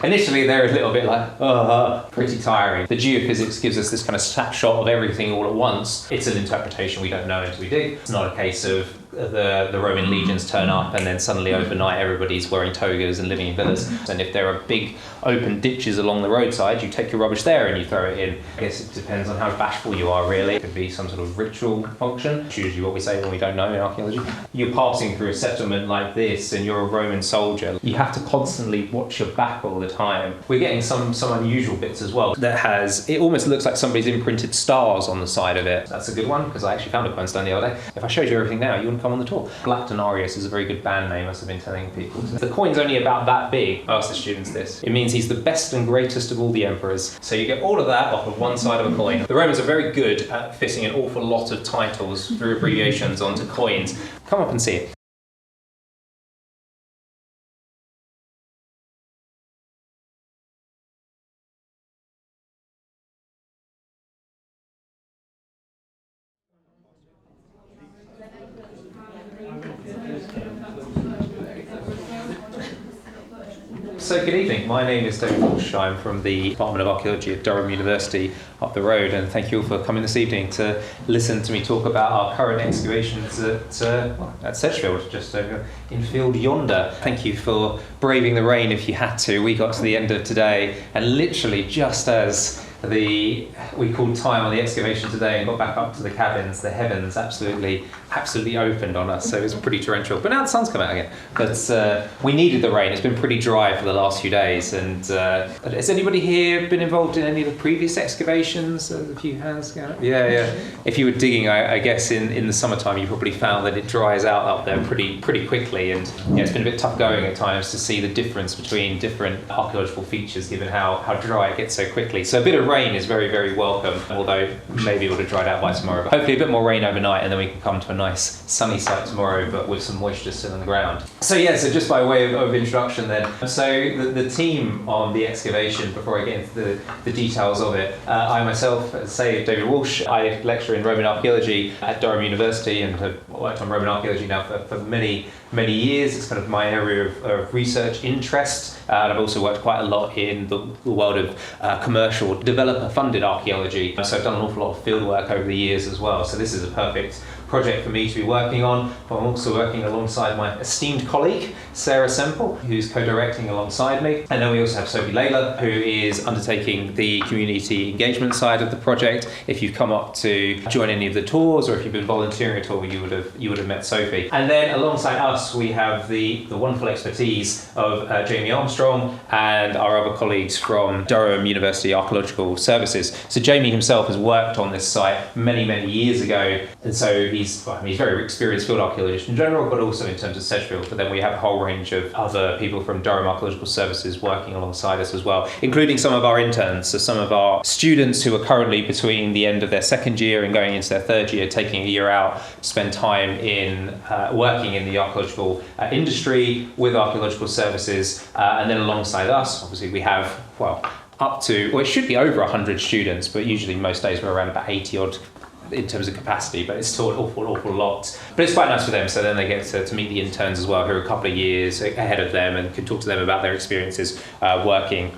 Initially, they're a little bit like, pretty tiring. The geophysics gives us this kind of snapshot of everything all at once. It's an interpretation we don't know until we dig. It's not a case of the Roman legions turn up and then suddenly overnight everybody's wearing togas and living in villas. And if there are big open ditches along the roadside, you take your rubbish there and you throw it in. I guess it depends on how bashful you are, really. It could be some sort of ritual function. It's usually what we say when we don't know in archaeology. You're passing through a settlement like this and you're a Roman soldier. You have to constantly watch your back all the time. We're getting some unusual bits as well that has, it almost looks like somebody's imprinted stars on the side of it. That's a good one because I actually found a coinstone the other day. If I showed you everything now, you wouldn't come on the tour. Black Denarius is a very good band name, as I've been telling people. The coin's only about that big. I asked the students this. It means he's the best and greatest of all the emperors. So you get all of that off of one side of a coin. The Romans are very good at fitting an awful lot of titles through abbreviations onto coins. Come up and see it. So good evening, my name is David Walsh. I'm from the Department of Archaeology at Durham University up the road, and thank you all for coming this evening to listen to me talk about our current excavations at Sedgefield, just over in field yonder. Thank you for braving the rain if you had to. We got to the end of today and literally just as we called time on the excavation today and got back up to the cabins, the heavens absolutely opened on us, so it was pretty torrential. But now the sun's come out again. But we needed the rain. It's been pretty dry for the last few days. And has anybody here been involved in any of the previous excavations? A few hands going up? Yeah. If you were digging, I guess in the summertime, you probably found that it dries out up there pretty quickly. And it's been a bit tough going at times to see the difference between different archaeological features, given how dry it gets so quickly. So a bit of rain is very, very welcome, although maybe it would have dried out by tomorrow. But hopefully a bit more rain overnight and then we can come to a nice sunny site tomorrow, but with some moisture still in the ground. So just by way of introduction then. So the team on the excavation, before I get into the details of it, I myself, as I say, David Walsh, I lecture in Roman Archaeology at Durham University and have worked on Roman Archaeology now for many years. It's kind of my area of research interest. And I've also worked quite a lot in the world of commercial developer-funded archaeology. So I've done an awful lot of field work over the years as well. So this is a perfect project for me to be working on. But I'm also working alongside my esteemed colleague, Sarah Semple, who's co-directing alongside me. And then we also have Sophie Layla, who is undertaking the community engagement side of the project. If you've come up to join any of the tours or if you've been volunteering at all, you would have met Sophie. And then alongside us, we have the wonderful expertise of Jamie Armstrong and our other colleagues from Durham University Archaeological Services. So Jamie himself has worked on this site many years ago, and so he's very experienced field archaeologist in general, but also in terms of Sedgefield. But then we have a whole range of other people from Durham Archaeological Services working alongside us as well, including some of our interns, so some of our students who are currently between the end of their second year and going into their third year, taking a year out to spend time in working in the archaeological industry with archaeological services. And then alongside us, obviously we have, it should be over 100 students, but usually most days we're around about 80 odd in terms of capacity, but it's still an awful lot. But it's quite nice for them, so then they get to meet the interns as well, who are a couple of years ahead of them and can talk to them about their experiences working,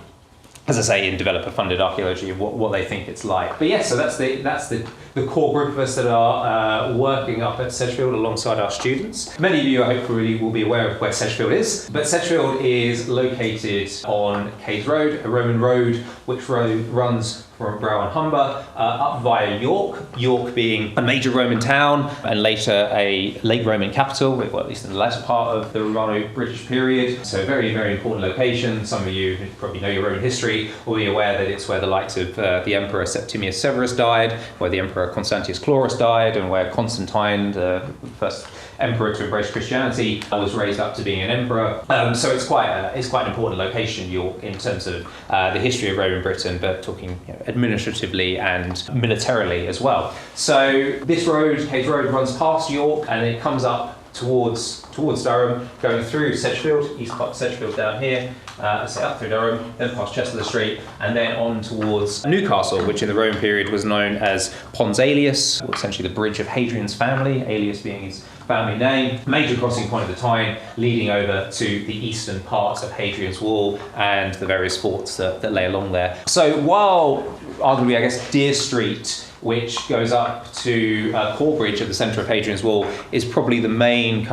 as I say, in developer-funded archaeology, what they think it's like. But so that's the core group of us that are working up at Sedgefield alongside our students. Many of you, hopefully, will be aware of where Sedgefield is, but Sedgefield is located on Cayes Road, a Roman road which runs from Brow and Humber up via York being a major Roman town and later a late Roman capital, at least in the latter part of the Romano-British period. So a very, very important location. Some of you who probably know your Roman history will be aware that it's where the likes of the Emperor Septimius Severus died, where the Emperor Constantius Chlorus died, and where Constantine, the first emperor to embrace Christianity, was raised up to being an emperor. So it's quite an important location, York, in terms of the history of Roman Britain, but talking administratively and militarily as well. So this road, Cayes Road, runs past York and it comes up towards Durham, going through Sedgefield, East Park Sedgefield down here, up through Durham, then past Chester Street, and then on towards Newcastle, which in the Roman period was known as Pons Aelius, or essentially the bridge of Hadrian's family, Aelius being his family name. Major crossing point of the time, leading over to the eastern parts of Hadrian's Wall and the various forts that lay along there. So while arguably, I guess, Deer Street, which goes up to Corbridge at the centre of Hadrian's Wall, is probably the main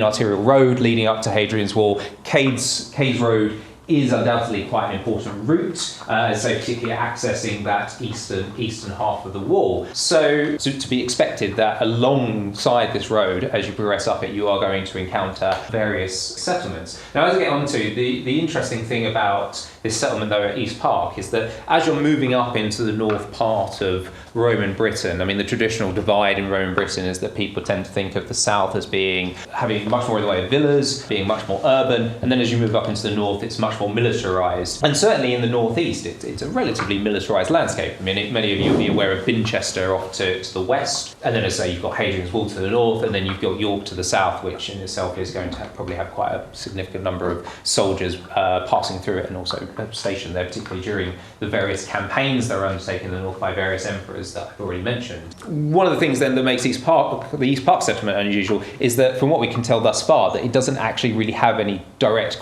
arterial road leading up to Hadrian's Wall. Cades Road is undoubtedly quite an important route, particularly accessing that eastern half of the wall. So to be expected that alongside this road, as you progress up it, you are going to encounter various settlements. Now, as I get on to the interesting thing about this settlement though at East Park is that as you're moving up into the north part of Roman Britain, I mean, the traditional divide in Roman Britain is that people tend to think of the south as having much more in the way of villas, being much more urban, and then as you move up into the north, it's much more militarised. And certainly in the northeast, it's a relatively militarised landscape. I mean, many of you will be aware of Binchester off to the west, and then as I say, you've got Hadrian's Wall to the north, and then you've got York to the south, which in itself is going to probably have quite a significant number of soldiers passing through it, and also stationed there, particularly during the various campaigns that were undertaken in the north by various emperors that I've already mentioned. One of the things then that makes the East Park settlement unusual is that, from what we can tell thus far, that it doesn't actually really have any direct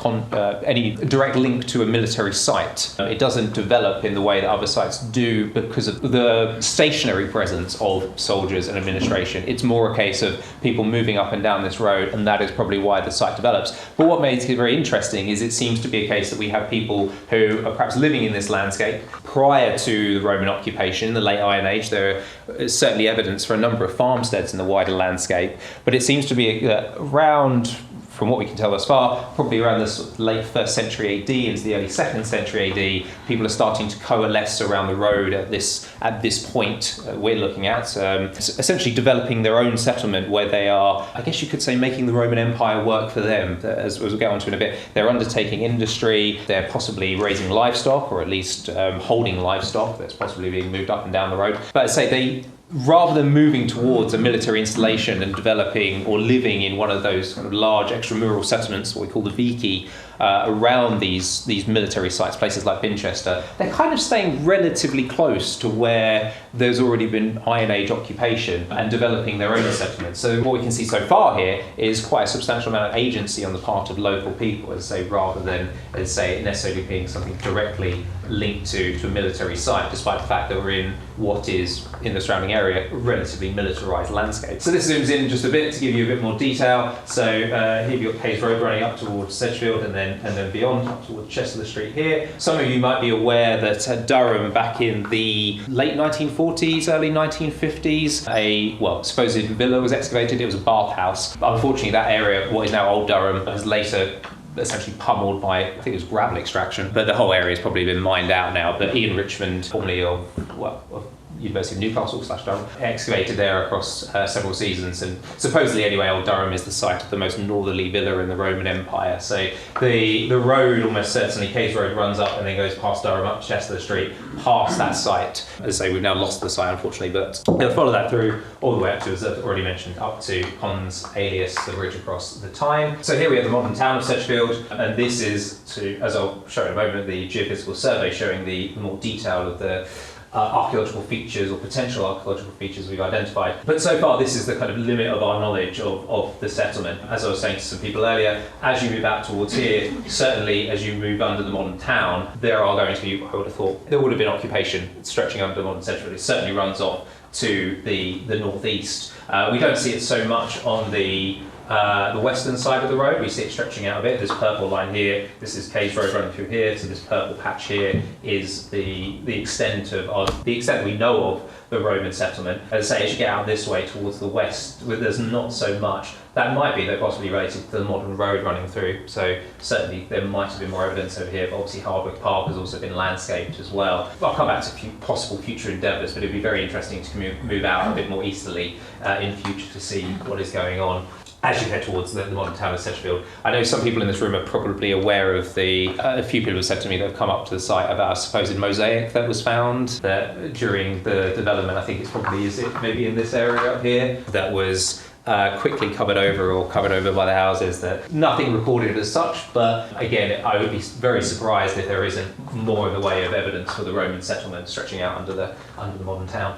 link to a military site. It doesn't develop in the way that other sites do because of the stationary presence of soldiers and administration. It's more a case of people moving up and down this road, and that is probably why the site develops. But what makes it very interesting is it seems to be a case that we have people who are perhaps living in this landscape prior to the Roman occupation in the late Iron Age. There is certainly evidence for a number of farmsteads in the wider landscape, but it seems to be around, from what we can tell thus far, probably around the sort of late 1st century AD into the early 2nd century AD, people are starting to coalesce around the road at this point we're looking at, essentially developing their own settlement where they are, I guess you could say, making the Roman Empire work for them. As we'll get onto in a bit, they're undertaking industry, they're possibly raising livestock, or at least holding livestock that's possibly being moved up and down the road. But as I say, rather than moving towards a military installation and developing or living in one of those kind of large extramural settlements, what we call the vici, around these military sites, places like Binchester, they're kind of staying relatively close to where there's already been Iron Age occupation and developing their own settlements. So what we can see so far here is quite a substantial amount of agency on the part of local people, as I say, rather than, as I say, necessarily being something directly linked to a military site, despite the fact that we're in what is, in the surrounding area, a relatively militarised landscape. So this zooms in just a bit to give you a bit more detail. So here you've got Cades Road running up towards Sedgefield and then beyond up towards Chester Street here. Some of you might be aware that Durham, back in the late 1940s, early 1950s, a supposed villa was excavated. It was a bathhouse. Unfortunately, that area, what is now Old Durham, was later essentially pummeled by, I think it was gravel extraction, but the whole area has probably been mined out now. But Ian Richmond, formerly of University of Newcastle / Durham, excavated there across several seasons, and supposedly anyway, Old Durham is the site of the most northerly villa in the Roman Empire. So the road, almost certainly, Cades Road, runs up and then goes past Durham, up Chester Street, past that site. As I say, we've now lost the site, unfortunately, but they'll follow that through all the way up to, as I've already mentioned, up to Pons Aelius, the bridge across the Tyne. So here we have the modern town of Sedgefield, and this is, as I'll show in a moment, the geophysical survey showing the more detail of the archaeological features or potential archaeological features we've identified. But so far this is the kind of limit of our knowledge of the settlement. As I was saying to some people earlier, as you move out towards here, certainly as you move under the modern town, there are going to be, I would have thought, there would have been occupation stretching under the modern Sedgefield. It certainly runs off to the northeast. We don't see it so much on the western side of the road. We see it stretching out a bit. This purple line here, this is Cades Road running through here, so this purple patch here is the extent we know of the Roman settlement. As I say, as you get out this way towards the west, there's not so much. That might be, though, possibly related to the modern road running through, so certainly there might have been more evidence over here, but obviously Hardwick Park has also been landscaped as well. I'll come back to possible future endeavours, but it'd be very interesting to move out a bit more easterly in future to see what is going on as you head towards the modern town of Sedgefield. I know some people in this room are probably aware of a few people have said to me that have come up to the site about a supposed mosaic that was found that during the development, I think it's probably, maybe in this area up here, that was quickly covered over by the houses. That nothing recorded as such, but again, I would be very surprised if there isn't more in the way of evidence for the Roman settlement stretching out under the modern town.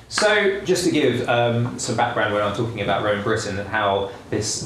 So, just to give some background when I'm talking about Roman Britain and how this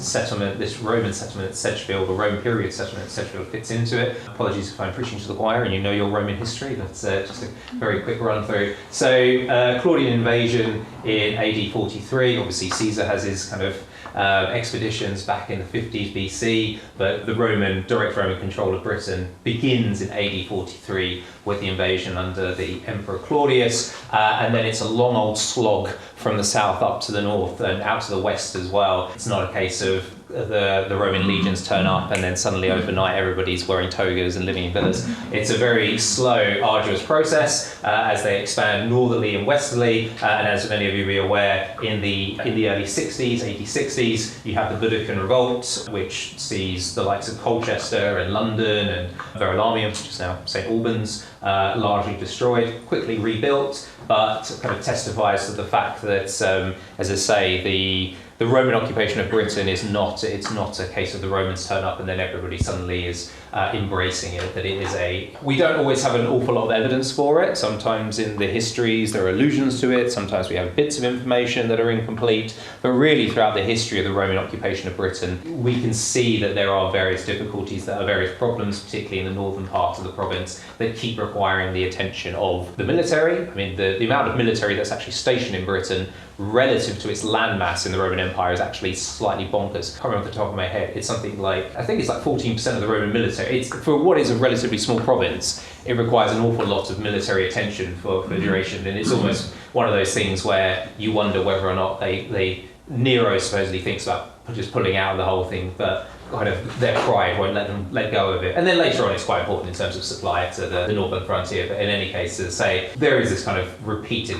Roman settlement at Sedgefield, or Roman period settlement at Sedgefield, fits into it. Apologies if I'm preaching to the choir and you know your Roman history, that's just a very quick run through. So, Claudian invasion in AD 43, obviously Caesar has his kind of expeditions back in the 50s BC, but the direct Roman control of Britain begins in AD 43 with the invasion under the Emperor Claudius, and then it's a long old slog from the south up to the north and out to the west as well. It's not a case of the Roman legions turn up and then suddenly overnight everybody's wearing togas and living in villas. It's a very slow, arduous process as they expand northerly and westerly, and as many of you will be aware, in the early 60s, 80s, you have the Boudiccan Revolt, which sees the likes of Colchester and London and Verulamium, which is now St Albans, largely destroyed, quickly rebuilt, but kind of testifies to the fact that, as I say, the Roman occupation of Britain it's not a case of the Romans turn up and then everybody suddenly is embracing it, that it is we don't always have an awful lot of evidence for it. Sometimes in the histories there are allusions to it, sometimes we have bits of information that are incomplete, but really throughout the history of the Roman occupation of Britain, we can see that there are various difficulties, there are various problems, particularly in the northern part of the province, that keep requiring the attention of the military. I mean, the amount of military that's actually stationed in Britain relative to its landmass in the Roman Empire is actually slightly bonkers. I can't remember off the top of my head. It's something like, I think it's like 14% of the Roman military. For what is a relatively small province, it requires an awful lot of military attention for duration, and it's almost one of those things where you wonder whether or not Nero supposedly thinks about just pulling out of the whole thing, but kind of their pride won't let them let go of it. And then later on it's quite important in terms of supply to the northern frontier, but in any case, as I say, there is this kind of repeated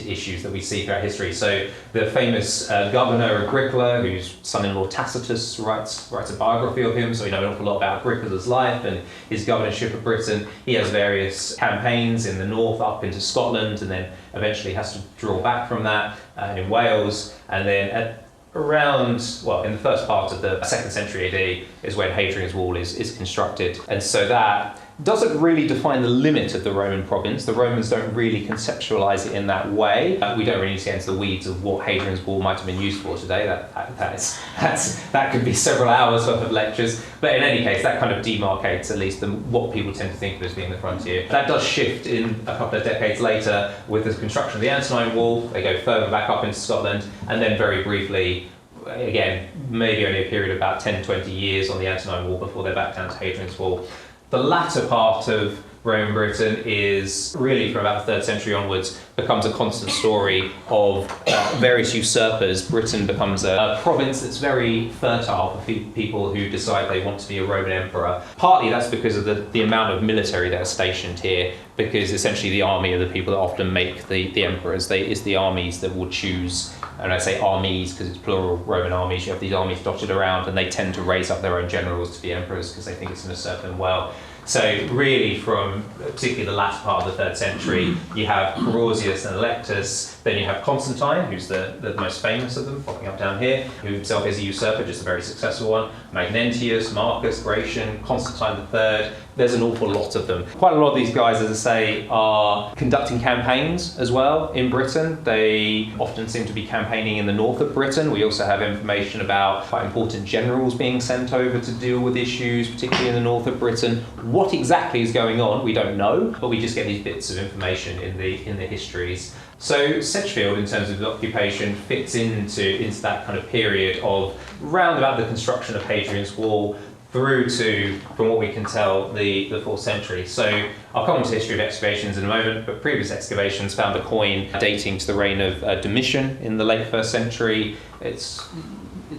issues that we see throughout history. So the famous governor Agricola, whose son-in-law Tacitus writes a biography of him, so we know an awful lot about Agricola's life and his governorship of Britain. He has various campaigns in the north up into Scotland, and then eventually has to draw back from that in Wales, and then in the first part of the 2nd century AD is when Hadrian's Wall is constructed. And so that doesn't really define the limit of the Roman province. The Romans don't really conceptualize it in that way. We don't really need to get into the weeds of what Hadrian's Wall might have been used for today. That could be several hours worth of lectures. But in any case, that kind of demarcates at least what people tend to think of as being the frontier. That does shift in a couple of decades later with the construction of the Antonine Wall. They go further back up into Scotland, and then very briefly, again, maybe only a period of about 10, 20 years on the Antonine Wall before they're back down to Hadrian's Wall. The latter part of Roman Britain is really, from about the 3rd century onwards, becomes a constant story of various usurpers. Britain becomes a province that's very fertile for people who decide they want to be a Roman emperor. Partly that's because of the amount of military that are stationed here, because essentially the army are the people that often make the emperors. It's the armies that will choose, and I say armies because it's plural, Roman armies. You have these armies dotted around, and they tend to raise up their own generals to be emperors because they think it's going to serve them well. So really, from particularly the latter part of the 3rd century, you have Carausius and Electus, then you have Constantine, who's the most famous of them, popping up down here, who himself is a usurper, just a very successful one, Magnentius, Marcus, Gratian, Constantine III. There's an awful lot of them. Quite a lot of these guys, as I say, are conducting campaigns as well in Britain. They often seem to be campaigning in the north of Britain. We also have information about quite important generals being sent over to deal with issues, particularly in the north of Britain. What exactly is going on, we don't know, but we just get these bits of information in the histories. So Sedgefield, in terms of the occupation, fits into that kind of period of round about the construction of Hadrian's Wall through to, from what we can tell, the 4th century. So I'll come on to the history of excavations in a moment, but previous excavations found a coin dating to the reign of Domitian in the late 1st century. It's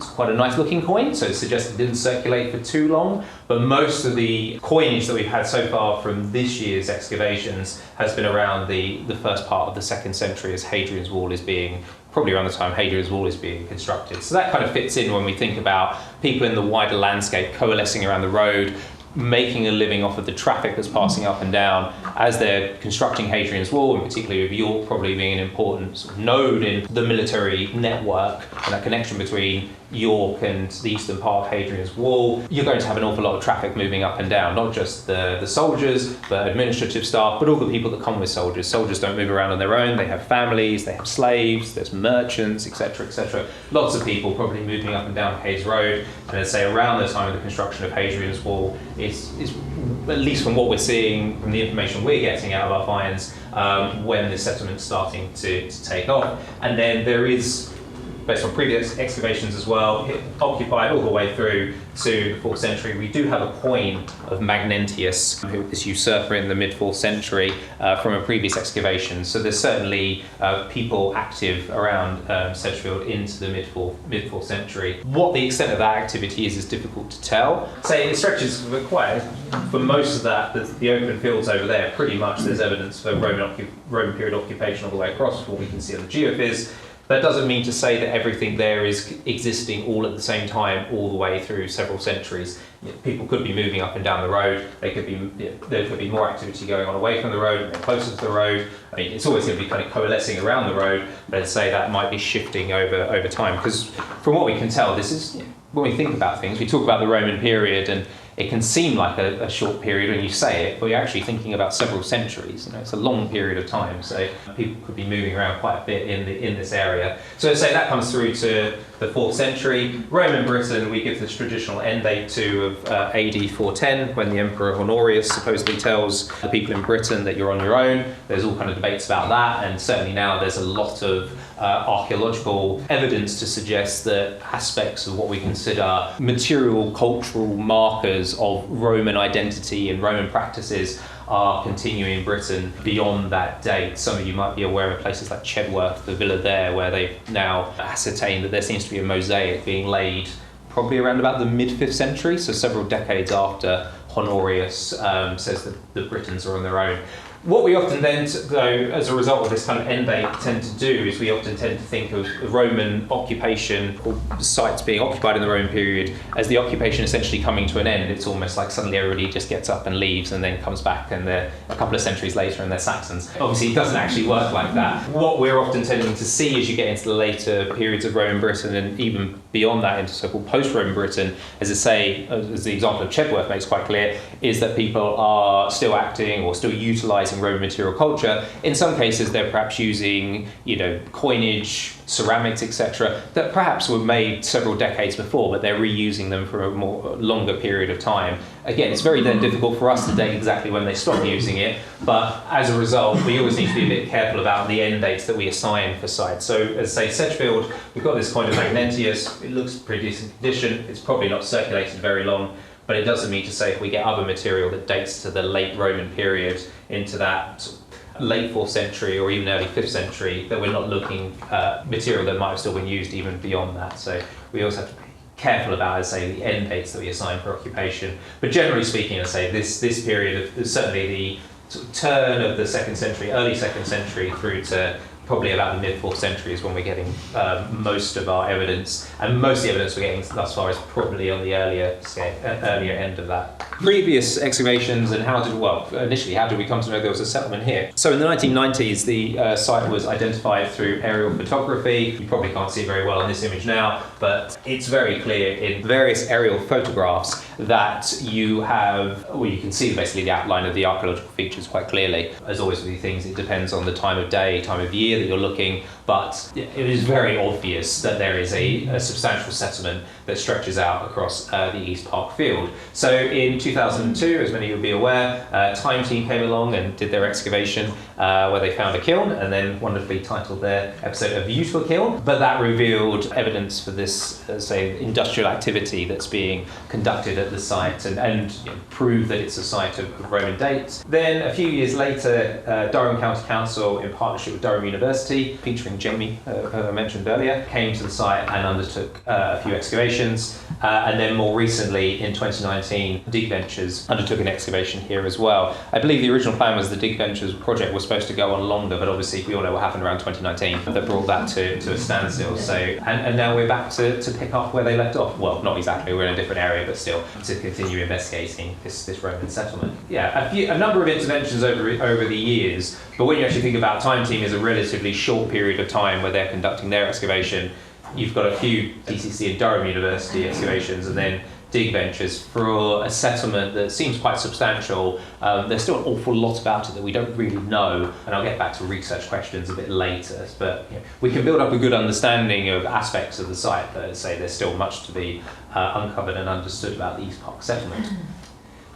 quite a nice looking coin, so it suggests it didn't circulate for too long, but most of the coinage that we've had so far from this year's excavations has been around the first part of the 2nd century, as Hadrian's Wall is being, probably around the time Hadrian's Wall is being constructed. So that kind of fits in when we think about people in the wider landscape coalescing around the road, making a living off of the traffic that's passing up and down as they're constructing Hadrian's Wall, and particularly with York probably being an important sort of node in the military network and that connection between York and the eastern part of Hadrian's Wall. You're going to have an awful lot of traffic moving up and down, not just the soldiers, but administrative staff, but all the people that come with soldiers. Soldiers don't move around on their own, they have families, they have slaves, there's merchants, etc., etc. Lots of people probably moving up and down Hayes Road, and I'd say around the time of the construction of Hadrian's Wall is at least from what we're seeing, from the information we're getting out of our finds, when the settlement's starting to take off. And then there is, based on previous excavations as well, occupied all the way through to the 4th century. We do have a coin of Magnentius, this usurper in the mid-4th century, from a previous excavation. So there's certainly people active around Sedgefield into the mid-4th century. What the extent of that activity is difficult to tell. Say it stretches for most of that, the open fields over there, pretty much there's evidence for Roman period occupation all the way across, what we can see on the geophys. That doesn't mean to say that everything there is existing all at the same time, all the way through several centuries. People could be moving up and down the road. There could be more activity going on away from the road and then closer to the road. I mean, it's always going to be kind of coalescing around the road, but I'd say that might be shifting over time. Because from what we can tell, this is, when we think about things, we talk about the Roman period, and it can seem like a short period when you say it, but you're actually thinking about several centuries. It's a long period of time, so people could be moving around quite a bit in this area. So I'd say that comes through to the 4th century. Roman Britain, we give this traditional end date to of AD 410, when the Emperor Honorius supposedly tells the people in Britain that you're on your own. There's all kind of debates about that, and certainly now there's a lot of archaeological evidence to suggest that aspects of what we consider material cultural markers of Roman identity and Roman practices are continuing in Britain beyond that date. Some of you might be aware of places like Chedworth, the villa there, where they've now ascertained that there seems to be a mosaic being laid probably around about the mid-5th century, so several decades after Honorius says that the Britons are on their own. What we often then, though, as a result of this kind of end date, tend to do is we often tend to think of Roman occupation or sites being occupied in the Roman period as the occupation essentially coming to an end. It's almost like suddenly everybody just gets up and leaves and then comes back, and they're a couple of centuries later and they're Saxons. Obviously, it doesn't actually work like that. What we're often tending to see as you get into the later periods of Roman Britain, and even beyond that into so-called post-Roman Britain, as I say, as the example of Chedworth makes quite clear, is that people are still acting or still utilising Roman material culture. In some cases, they're perhaps using, coinage, ceramics, etc., that perhaps were made several decades before, but they're reusing them for a more longer period of time. Again, it's very then difficult for us to date exactly when they stopped using it, but as a result, we always need to be a bit careful about the end dates that we assign for sites. So, as say Sedgefield, we've got this coin of Magnentius. It looks pretty decent condition. It's probably not circulated very long, but it doesn't mean to say if we get other material that dates to the late Roman period into that late 4th century or even early 5th century, that we're not looking at material that might have still been used even beyond that. So we also have to be careful about, as I say, the end dates that we assign for occupation. But generally speaking, I say this period of certainly the sort of turn of the 2nd century, early 2nd century through to probably about the mid-4th century is when we're getting most of our evidence, and most of the evidence we're getting thus far is probably on the earlier end of that. Previous excavations and initially how did we come to know there was a settlement here? So in the 1990s, the site was identified through aerial photography. You probably can't see it very well in this image now, but it's very clear in various aerial photographs that you can see basically the outline of the archaeological features quite clearly. As always with these things, it depends on the time of day, time of year that you're looking, but it is very obvious that there is a substantial settlement that stretches out across the East Park Field. So in 2002, as many of you will be aware, Time Team came along and did their excavation where they found a kiln, and then wonderfully titled their episode A Beautiful Kiln. But that revealed evidence for this, industrial activity that's being conducted at the site and proved that it's a site of Roman dates. Then a few years later, Durham County Council, in partnership with Durham University, featuring Jamie, who I mentioned earlier, came to the site and undertook a few excavations. And then more recently, in 2019, Dig Ventures undertook an excavation here as well. I believe the original plan was the Dig Ventures project was supposed to go on longer, but obviously we all know what happened around 2019 that brought that to a standstill. So, and now we're back to pick up where they left off. Well, not exactly, we're in a different area, but still to continue investigating this Roman settlement. Yeah, a number of interventions over the years, but when you actually think about Time Team as a relatively short period of time where they're conducting their excavation, you've got a few DCC and Durham University excavations, and then Dig Ventures for a settlement that seems quite substantial. There's still an awful lot about it that we don't really know, and I'll get back to research questions a bit later, but we can build up a good understanding of aspects of the site, but as I say, there's still much to be uncovered and understood about the East Park settlement.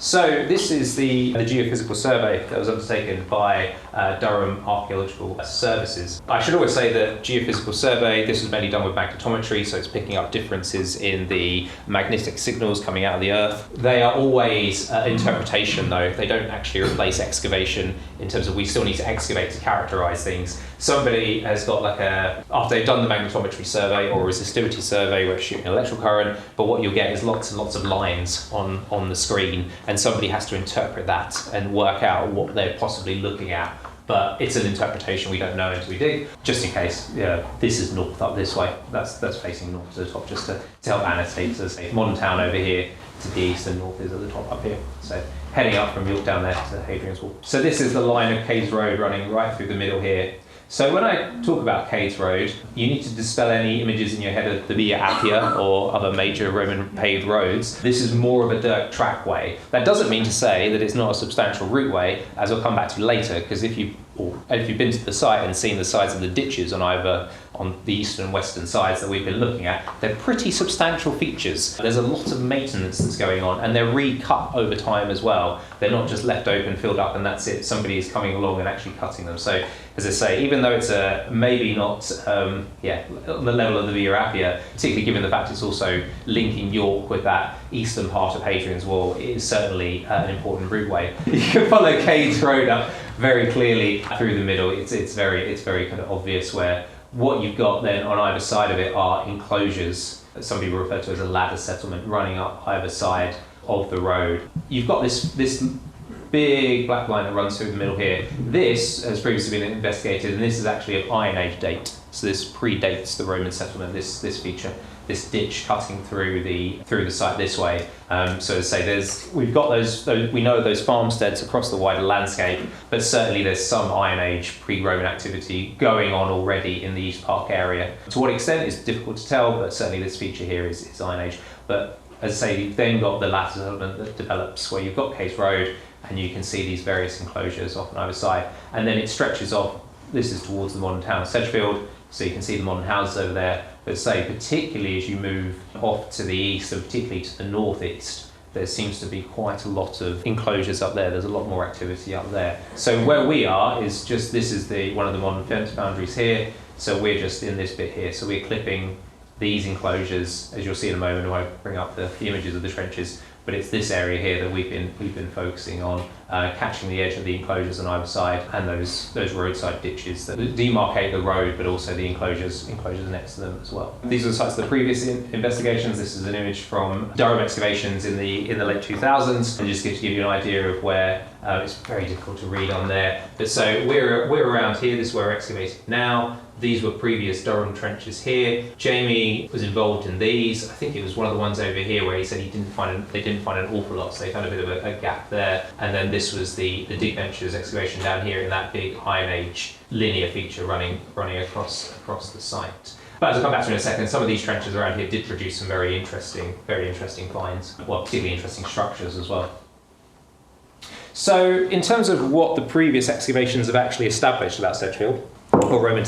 So this is the geophysical survey that was undertaken by Durham Archaeological Services. I should always say that geophysical survey, this was mainly done with magnetometry, so it's picking up differences in the magnetic signals coming out of the earth. They are always interpretation though, they don't actually replace excavation in terms of we still need to excavate to characterize things. Somebody has got after they've done the magnetometry survey or resistivity survey where it's shooting electrical current, but what you'll get is lots and lots of lines on the screen, and somebody has to interpret that and work out what they're possibly looking at. But it's an interpretation we don't know until we dig. Just in case, this is north up this way. That's facing north to the top, just to help annotate. So say modern town over here to the east, and north is at the top up here. So heading up from York down there to Hadrian's Wall. So this is the line of Cades Road running right through the middle here. So when I talk about Cades Road, you need to dispel any images in your head of the Via Appia or other major Roman paved roads. This is more of a dirt trackway. That doesn't mean to say that it's not a substantial routeway, as I'll come back to later, because if you've been to the site and seen the sides of the ditches on the eastern and western sides that we've been looking at, they're pretty substantial features. There's a lot of maintenance that's going on, and they're recut over time as well. They're not just left open, filled up, and that's it. Somebody is coming along and actually cutting them. So, as I say, even though it's maybe not on the level of the Via Appia, particularly given the fact it's also linking York with that eastern part of Hadrian's Wall, it is certainly an important routeway. You can follow Cades Road up very clearly through the middle. It's very kind of obvious where what you've got then on either side of it are enclosures that some people refer to as a ladder settlement running up either side of the road. You've got this big black line that runs through the middle here. This has previously been investigated, and this is actually of Iron Age date. So this predates the Roman settlement, this feature, this ditch cutting through the site this way. So as I say, we've got those, we know those farmsteads across the wider landscape, but certainly there's some Iron Age pre-Roman activity going on already in the East Park area. To what extent is difficult to tell, but certainly this feature here is Iron Age. But as I say, you've then got the latter settlement that develops where you've got Cades Road, and you can see these various enclosures off on either side, and then it stretches off. This is towards the modern town of Sedgefield, so you can see the modern houses over there. But say, particularly as you move off to the east, and particularly to the northeast, there seems to be quite a lot of enclosures up there. There's a lot more activity up there. So where we are is just, this is one of the modern fence boundaries here. So we're just in this bit here. So we're clipping these enclosures, as you'll see in a moment when I bring up the images of the trenches. But it's this area here that we've been focusing on, catching the edge of the enclosures on either side, and those roadside ditches that demarcate the road, but also the enclosures next to them as well. These are the sites of the previous investigations. This is an image from Durham excavations in the late 2000s, and just to give you an idea of where it's very difficult to read on there. But so we're around here. This is where we're excavating now. These were previous Durham trenches here. Jamie was involved in these. I think it was one of the ones over here where he said they didn't find an awful lot, so they found a bit of a gap there. And then this was the Dig Ventures excavation down here in that big Iron Age linear feature running across the site. But as I'll come back to in a second, some of these trenches around here did produce some very interesting finds. Well, particularly interesting structures as well. So in terms of what the previous excavations have actually established about Sedgefield, or Roman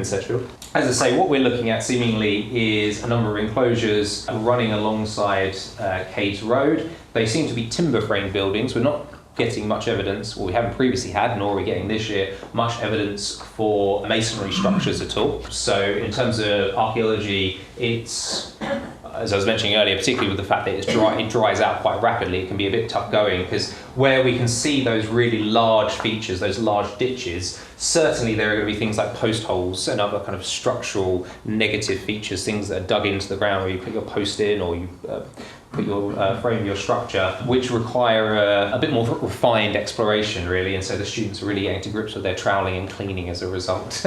Sedgefield, as I say, what we're looking at seemingly is a number of enclosures running alongside Cades Road. They seem to be timber frame buildings. We're not getting much evidence, well, we haven't previously had, nor are we getting this year, much evidence for masonry structures at all. So in terms of archaeology, it's, as I was mentioning earlier, particularly with the fact that it dries out quite rapidly, it can be a bit tough going, because where we can see those really large features, those large ditches, certainly there are going to be things like post holes and other kind of structural negative features, things that are dug into the ground where you put your post in or you put your frame your structure, which require a bit more refined exploration, really. And so the students are really getting to grips with their troweling and cleaning as a result.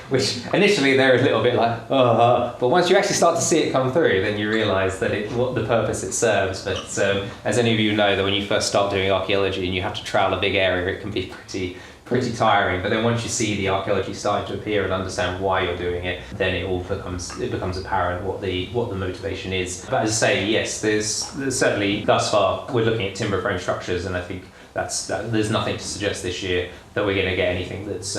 Which initially they're a little bit like, but once you actually start to see it come through, then you realise that what the purpose it serves. But as any of you know, that when you first start doing archaeology and you have to trowel a big area, it can be pretty tiring. But then once you see the archaeology starting to appear and understand why you're doing it, then it becomes apparent what the motivation is. But as I say, yes, there's certainly thus far we're looking at timber frame structures, and I think there's nothing to suggest this year that we're going to get anything that's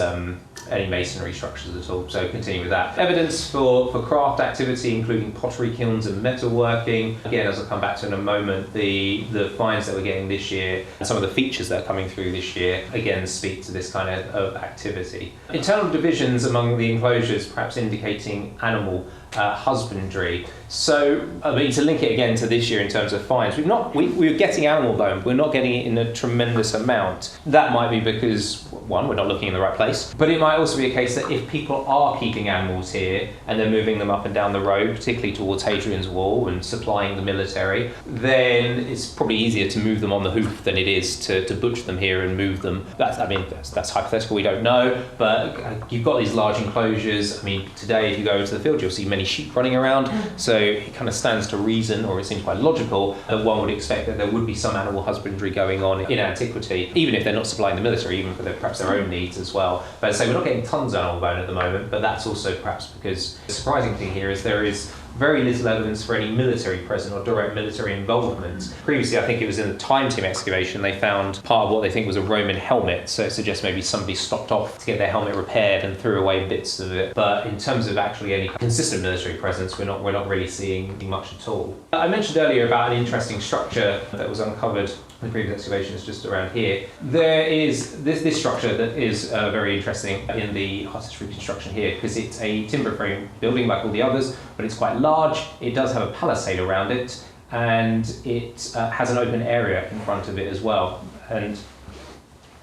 any masonry structures at all. So continue with that. Evidence for craft activity, including pottery kilns and metalworking. Again, as I'll come back to in a moment, the finds that we're getting this year and some of the features that are coming through this year, again, speak to this kind of activity. Internal divisions among the enclosures, perhaps indicating animal husbandry. So, I mean, to link it again to this year in terms of finds, we're getting animal bone, but we're not getting it in a tremendous amount. That might be because, one, we're not looking in the right place, but it might also be a case that if people are keeping animals here and they're moving them up and down the road, particularly towards Hadrian's Wall and supplying the military, then it's probably easier to move them on the hoof than it is to butcher them here and move them. That's hypothetical, we don't know, but you've got these large enclosures. I mean, today if you go to the field, you'll see many sheep running around, so it kind of stands to reason, or it seems quite logical, that one would expect that there would be some animal husbandry going on in antiquity, even if they're not supplying the military, even for perhaps their own needs as well. But as I say, we're not getting tons of animal bone at the moment, but that's also perhaps because the surprising thing here is there is very little evidence for any military presence or direct military involvement. Previously, I think it was in the time team excavation, they found part of what they think was a Roman helmet, so it suggests maybe somebody stopped off to get their helmet repaired and threw away bits of it. But in terms of actually any consistent military presence, we're not really seeing much at all. I mentioned earlier about an interesting structure that was uncovered in the previous excavations just around here. There is this structure that is very interesting in the artist's reconstruction here, because it's a timber frame building like all the others, but it's quite large. It does have a palisade around it, and it has an open area in front of it as well. And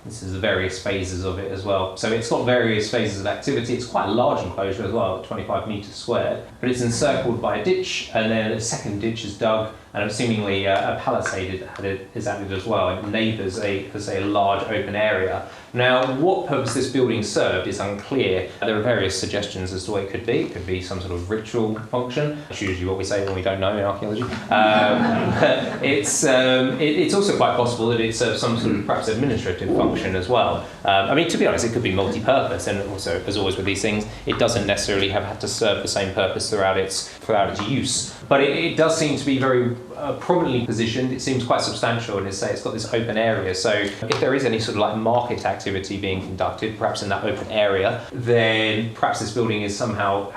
this is the various phases of it as well. So it's got various phases of activity. It's quite a large enclosure as well, 25 metres squared, but it's encircled by a ditch, and then a second ditch is dug, and seemingly a palisade is added as well. It neighbours a large open area. Now, what purpose this building served is unclear. There are various suggestions as to what it could be. It could be some sort of ritual function. That's usually what we say when we don't know in archaeology. It's also quite possible that it serves some sort of perhaps administrative function as well. I mean, to be honest, it could be multi-purpose, and also, as always with these things, it doesn't necessarily have had to serve the same purpose throughout its use. But it does seem to be very prominently positioned. It seems quite substantial, and it's got this open area. So if there is any sort of like market activity being conducted, perhaps in that open area, then perhaps this building is somehow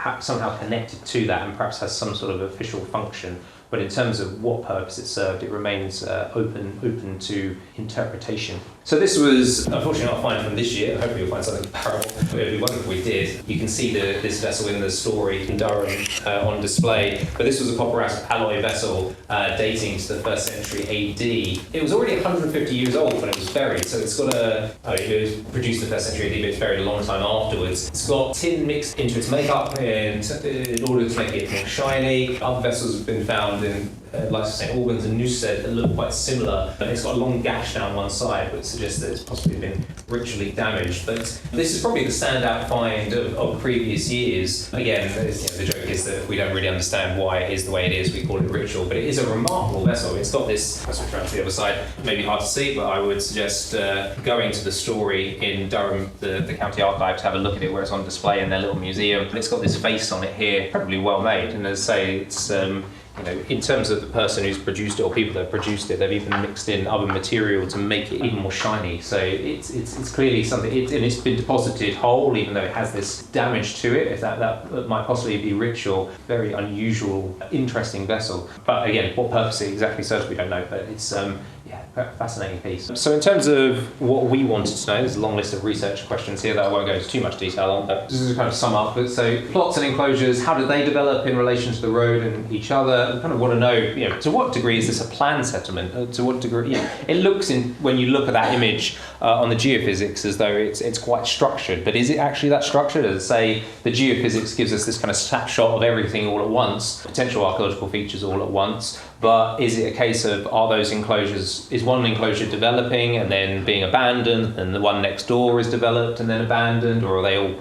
connected to that, and perhaps has some sort of official function. But in terms of what purpose it served, it remains open to interpretation. So this was unfortunately not a find from this year. Hopefully you'll find something comparable. It would be wonderful if we did. You can see this vessel in the story in Durham on display. But this was a copper alloy vessel dating to the 1st century AD. It was already 150 years old when it was buried. So it's got it was produced in the 1st century AD, but it's buried a long time afterwards. It's got tin mixed into its makeup in order to make it more shiny. Other vessels have been found in like St Albans and Newstead that look quite similar, and it's got a long gash down one side, which suggests that it's possibly been ritually damaged. But this is probably the standout find of previous years. Again, the joke is that we don't really understand why it is the way it is. We call it ritual, but it is a remarkable vessel. It's got this. I'll switch around to the other side. Maybe hard to see, but I would suggest going to the story in Durham, the county archive, to have a look at it where it's on display in their little museum. But it's got this face on it here, incredibly well made, and as I say, it's in terms of the person who's produced it or people that have produced it, they've even mixed in other material to make it even more shiny. So it's clearly something, and it's been deposited whole, even though it has this damage to it. If that might possibly be ritual, very unusual, interesting vessel. But again, what purpose it exactly serves, we don't know. But it's fascinating piece. So in terms of what we wanted to know, there's a long list of research questions here that I won't go into too much detail on. Just to kind of sum up, so plots and enclosures, how did they develop in relation to the road and each other? kind of want to know, to what degree is this a planned settlement? To what degree, it looks when you look at that image on the geophysics as though it's quite structured, but is it actually that structured? As say, the geophysics gives us this kind of snapshot of everything all at once, potential archaeological features all at once, but is it a case of, are those enclosures, is one enclosure developing and then being abandoned, and the one next door is developed and then abandoned, or are they all,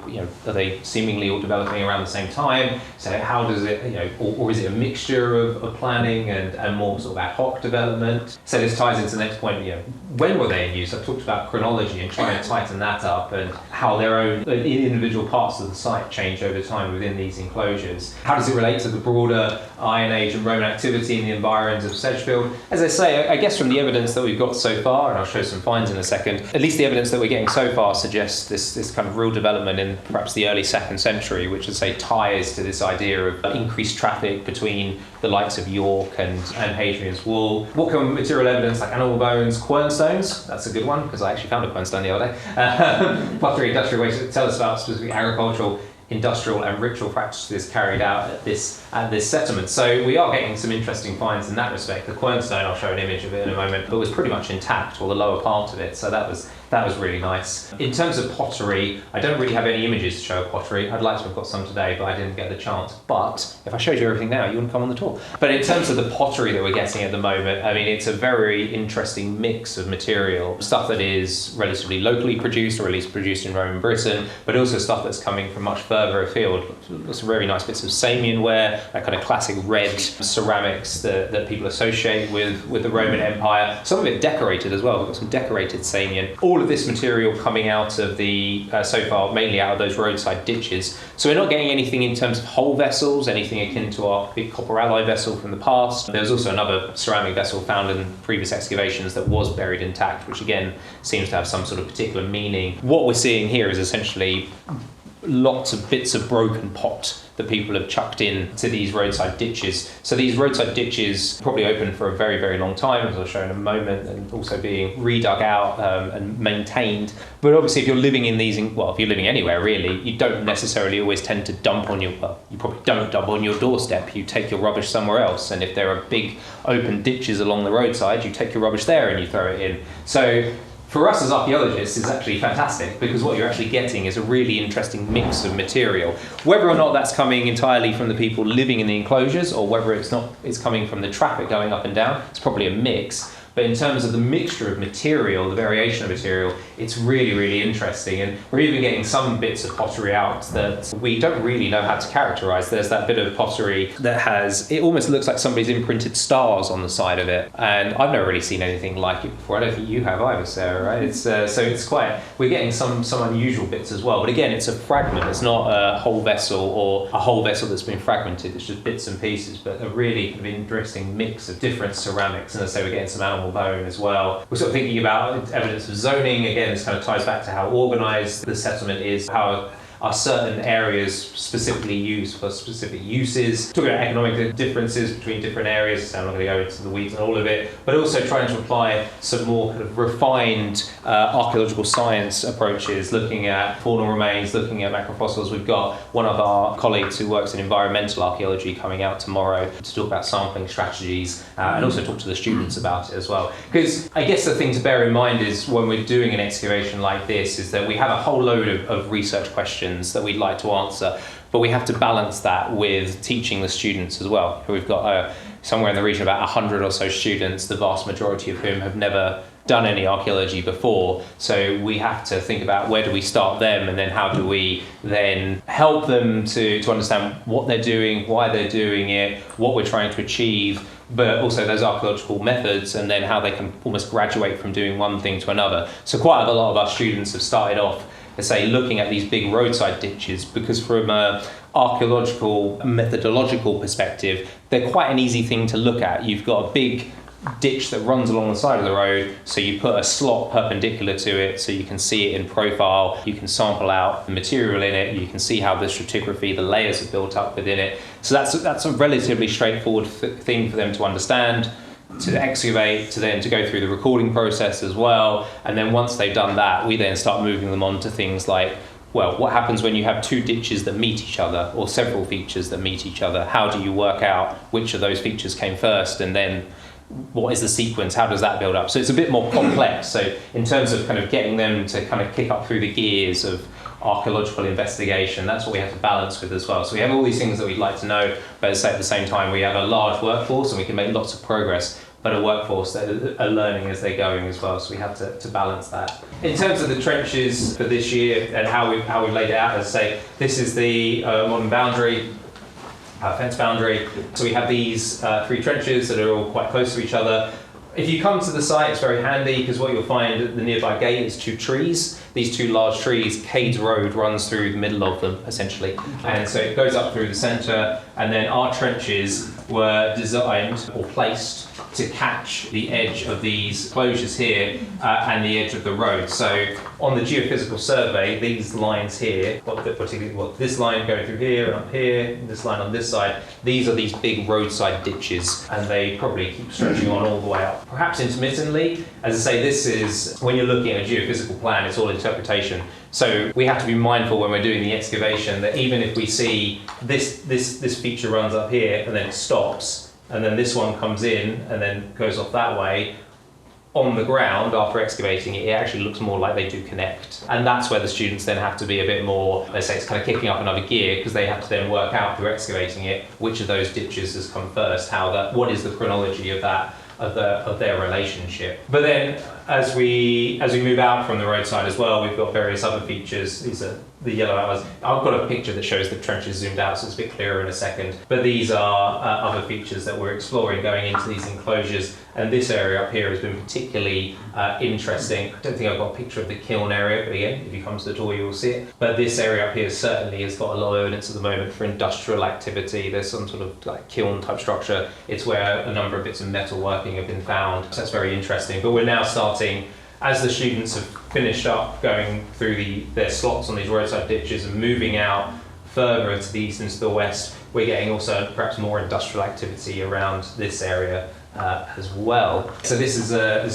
are they seemingly all developing around the same time? So how does it, or is it a mixture of planning and more sort of ad hoc development? So this ties into the next point, when were they in use? I've talked about chronology and trying to tighten that up, and how their own individual parts of the site change over time within these enclosures. How does it relate to the broader Iron Age and Roman activity in the environs of Sedgefield? As I say, I guess from the evidence that we've got so far, and I'll show some finds in a second, at least the evidence that we're getting so far suggests this kind of real development in perhaps the early 2nd century, which I'd say ties to this idea of increased traffic between the likes of York and Hadrian's Wall. What kind of material evidence, like animal bones, quernstones? That's a good one, because I actually found a quernstone the other day. Pottery, industrial waste, tell us about specific agricultural, industrial and ritual practices carried out at this settlement. So we are getting some interesting finds in that respect. The quernstone, I'll show an image of it in a moment, but was pretty much intact, or the lower part of it, so that was really nice. In terms of pottery, I don't really have any images to show of pottery. I'd like to have got some today, but I didn't get the chance. But if I showed you everything now, you wouldn't come on the tour. But in terms of the pottery that we're getting at the moment, I mean, it's a very interesting mix of material. Stuff that is relatively locally produced, or at least produced in Roman Britain, but also stuff that's coming from much further afield. Some very nice bits of Samian ware, that kind of classic red ceramics that people associate with the Roman Empire. Some of it decorated as well. We've got some decorated Samian. All of this material coming out of the, so far, mainly out of those roadside ditches. So we're not getting anything in terms of whole vessels, anything akin to our big copper alloy vessel from the past. There was also another ceramic vessel found in previous excavations that was buried intact, which again seems to have some sort of particular meaning. What we're seeing here is essentially lots of bits of broken pot that people have chucked in to these roadside ditches. So these roadside ditches probably open for a very, very long time, as I'll show in a moment, and also being redug out and maintained. But obviously if you're living in these, if you're living anywhere really, you don't necessarily always tend to dump on you probably don't dump on your doorstep. You take your rubbish somewhere else, and if there are big open ditches along the roadside, you take your rubbish there and you throw it in. So for us as archaeologists, it's actually fantastic, because what you're actually getting is a really interesting mix of material. Whether or not that's coming entirely from the people living in the enclosures, or whether it's coming from the traffic going up and down, it's probably a mix. But in terms of the mixture of material, the variation of material, it's really, really interesting. And we're even getting some bits of pottery out that we don't really know how to characterize. There's that bit of pottery that it almost looks like somebody's imprinted stars on the side of it. And I've never really seen anything like it before. I don't think you have either, Sarah, right? So it's we're getting some unusual bits as well. But again, it's a fragment. It's not a whole vessel, or a whole vessel that's been fragmented. It's just bits and pieces, but a really kind of interesting mix of different ceramics. And as I say, we're getting some animal bone as well. We're sort of thinking about evidence of zoning. Again, this kind of ties back to how organised the settlement is, how are certain areas specifically used for specific uses. Talking about economic differences between different areas, so I'm not going to go into the weeds and all of it, but also trying to apply some more kind of refined archaeological science approaches, looking at faunal remains, looking at macrofossils. We've got one of our colleagues who works in environmental archaeology coming out tomorrow to talk about sampling strategies and also talk to the students about it as well. Because I guess the thing to bear in mind is when we're doing an excavation like this is that we have a whole load of research questions that we'd like to answer, but we have to balance that with teaching the students as well. We've got somewhere in the region of about 100 or so students, the vast majority of whom have never done any archaeology before. So we have to think about where do we start them, and then how do we then help them to understand what they're doing, why they're doing it, what we're trying to achieve, but also those archaeological methods, and then how they can almost graduate from doing one thing to another. So quite a lot of our students have started off, let's say, looking at these big roadside ditches, because from an archaeological methodological perspective, they're quite an easy thing to look at. You've got a big ditch that runs along the side of the road, so you put a slot perpendicular to it so you can see it in profile, you can sample out the material in it, you can see how the stratigraphy, the layers are built up within it. So that's a relatively straightforward thing for them to understand, to excavate, to go through the recording process as well. And then once they've done that, we then start moving them on to things like well, what happens when you have two ditches that meet each other, or several features that meet each other? How do you work out which of those features came first, and then what is the sequence? How does that build up? So it's a bit more complex. So in terms of kind of getting them to kind of kick up through the gears of archaeological investigation, that's what we have to balance with as well. So we have all these things that we'd like to know, but at the same time we have a large workforce and we can make lots of progress, but a workforce that are learning as they're going as well. So we have to balance that. In terms of the trenches for this year and how we've laid it out, as I say, this is the modern boundary, fence boundary. So we have these 3 trenches that are all quite close to each other. If you come to the site, it's very handy because what you'll find at the nearby gate is 2 trees. These 2 large trees, Cades Road runs through the middle of them, essentially. And so it goes up through the centre, and then our trenches were designed or placed to catch the edge of these closures here and the edge of the road. So on the geophysical survey, these lines here, this line going through here and up here, this line on this side, these are these big roadside ditches, and they probably keep stretching on all the way up. Perhaps intermittently, as I say, this is, when you're looking at a geophysical plan, it's all interpretation. So we have to be mindful when we're doing the excavation that even if we see this feature runs up here and then it stops, and then this one comes in and then goes off that way, on the ground after excavating it, it actually looks more like they do connect. And that's where the students then have to be a bit more, let's say it's kind of kicking up another gear, because they have to then work out through excavating it which of those ditches has come first, what is the chronology of that, of their relationship. But then as we move out from the roadside as well, we've got various other features. These are the yellow outline. I've got a picture that shows the trenches zoomed out, so it's a bit clearer in a second. But these are other features that we're exploring going into these enclosures. And this area up here has been particularly interesting. I don't think I've got a picture of the kiln area, but again, if you come to the door, you will see it. But this area up here certainly has got a lot of evidence at the moment for industrial activity. There's some sort of like kiln type structure. It's where a number of bits of metal working have been found. So that's very interesting. But we're now starting, as the students have finished up going through their slots on these roadside ditches and moving out further to the east and to the west, we're getting also perhaps more industrial activity around this area as well. So this is a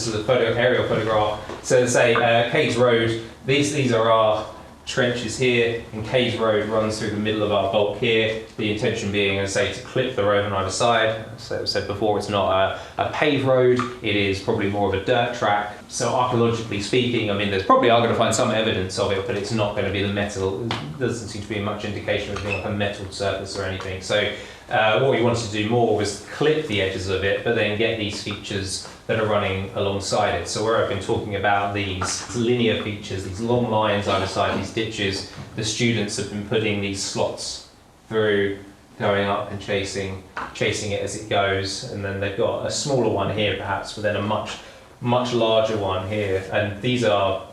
aerial photograph. So to say, Cades Road, these are our trenches here, and Cades Road runs through the middle of our bulk here. The intention being, as I say, to clip the road on either side. So as I said before, it's not a paved road, it is probably more of a dirt track. So archaeologically speaking, I mean, there's probably are going to find some evidence of it, but it's not going to be the metal. There doesn't seem to be much indication of it being like a metal surface or anything. So what we wanted to do more was clip the edges of it, but then get these features that are running alongside it. So where I've been talking about these linear features, these long lines either side, these ditches, the students have been putting these slots through, going up and chasing it as it goes, and then they've got a smaller one here perhaps, but then a much larger one here. And these are,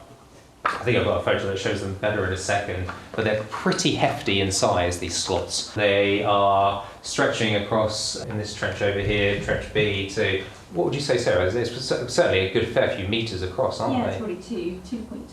I think I've got a photo that shows them better in a second, but they're pretty hefty in size, these slots. They are stretching across, in this trench over here, trench B, to, what would you say, Sarah? It's certainly a good fair few metres across, aren't they? Yeah, it's probably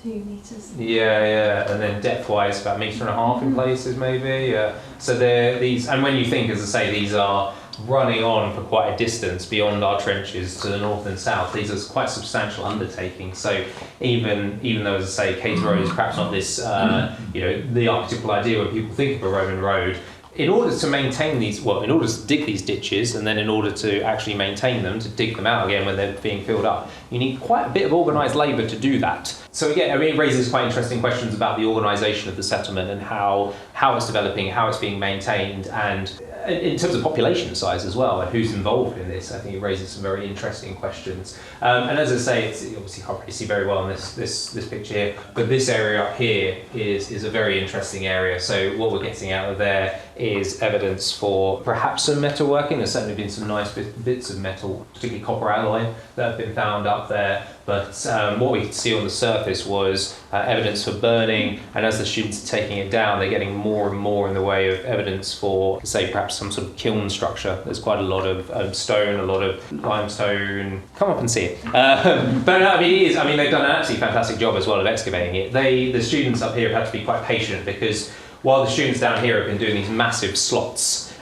2.2 metres. Yeah, and then depth-wise about 1.5 metres in places maybe. Yeah. So they're these, and when you think, as I say, these are running on for quite a distance beyond our trenches to the north and south. These are quite substantial undertakings. So even though, as I say, Cades Road is perhaps not this, the archetypal idea when people think of a Roman road, in order to maintain these, in order to dig these ditches, and then in order to actually maintain them, to dig them out again when they're being filled up, you need quite a bit of organised labour to do that. So again, I mean, it raises quite interesting questions about the organisation of the settlement and how it's developing, how it's being maintained, and in terms of population size as well, and who's involved in this. I think it raises some very interesting questions. And as I say, it's obviously can't really see very well in this picture here, but this area up here is a very interesting area. So what we're getting out of there is evidence for perhaps some metalworking. There's certainly been some nice bits of metal, particularly copper alloy, that have been found up there. But what we could see on the surface was evidence for burning, and as the students are taking it down, they're getting more and more in the way of evidence for, say, perhaps some sort of kiln structure. There's quite a lot of stone, a lot of limestone. Come up and see it. But I mean, they've done an absolutely fantastic job as well of excavating it. The students up here have had to be quite patient, because while the students down here have been doing these massive slots,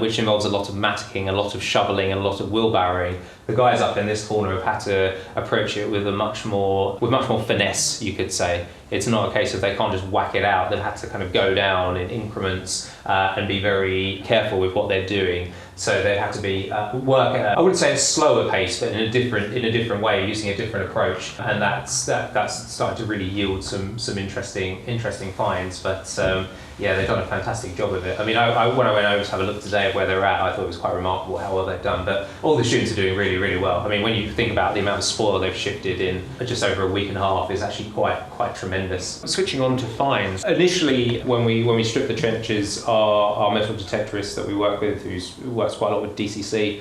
which involves a lot of matting, a lot of shoveling, and a lot of wheelbarrowing, The guys up in this corner have had to approach it with much more finesse, you could say. It's not a case of they can't just whack it out. They've had to kind of go down in increments and be very careful with what they're doing. So they have to be work at I wouldn't say a slower pace, but in a different way, using a different approach, and that's started to really yield some interesting finds. But yeah, they've done a fantastic job of it. I mean, when I went over to have a look today at where they're at, I thought it was quite remarkable how well they've done. But all the students are doing really, really well. I mean, when you think about the amount of spoil they've shifted in just over a week and a half, is actually quite tremendous. Switching on to finds. Initially, when we stripped the trenches, our metal detectorist that we work with, who works quite a lot with DCC,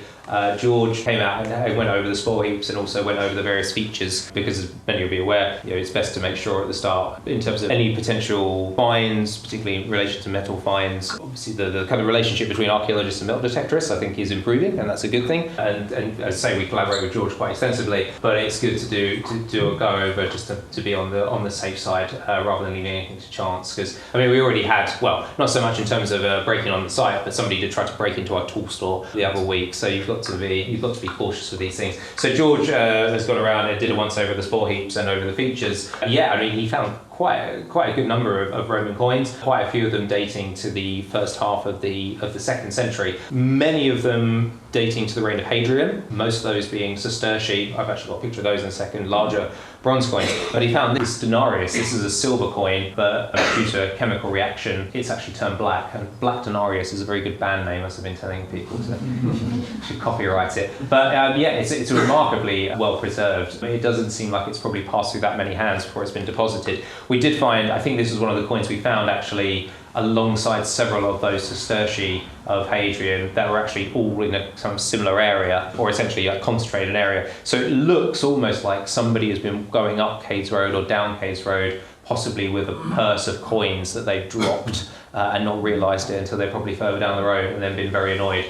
George came out and went over the spoil heaps and also went over the various features, because as many will be aware, it's best to make sure at the start, in terms of any potential finds, particularly in relation to metal finds, obviously the kind of relationship between archaeologists and metal detectorists, I think, is improving, and that's a good thing. And as I say, we collaborate with George quite extensively, but it's good to do a go over just to be on the safe side rather than leaving anything to chance. Because I mean, we already had, well, not so much in terms of breaking on the site, but somebody did try to break into our tool store the other week. So you've got to be cautious with these things. So George has gone around and did a once over the spoil heaps and over the features. Yeah, I mean, he found quite a good number of Roman coins, quite a few of them dating to the first half of the 2nd century. Many of them dating to the reign of Hadrian, most of those being sestertii. I've actually got a picture of those in a second, larger bronze coins. But he found this denarius. This is a silver coin, but due to a chemical reaction, it's actually turned black. And Black Denarius is a very good band name, as I've been telling people, so should copyright it. But yeah, it's remarkably well preserved. It doesn't seem like it's probably passed through that many hands before it's been deposited. We did find, I think this was one of the coins we found actually alongside several of those sestertii of Hadrian that were actually all in a kind of similar area, or essentially a concentrated area. So it looks almost like somebody has been going up Cades Road or down Cades Road, possibly with a purse of coins that they've dropped and not realised it until they're probably further down the road and then been very annoyed.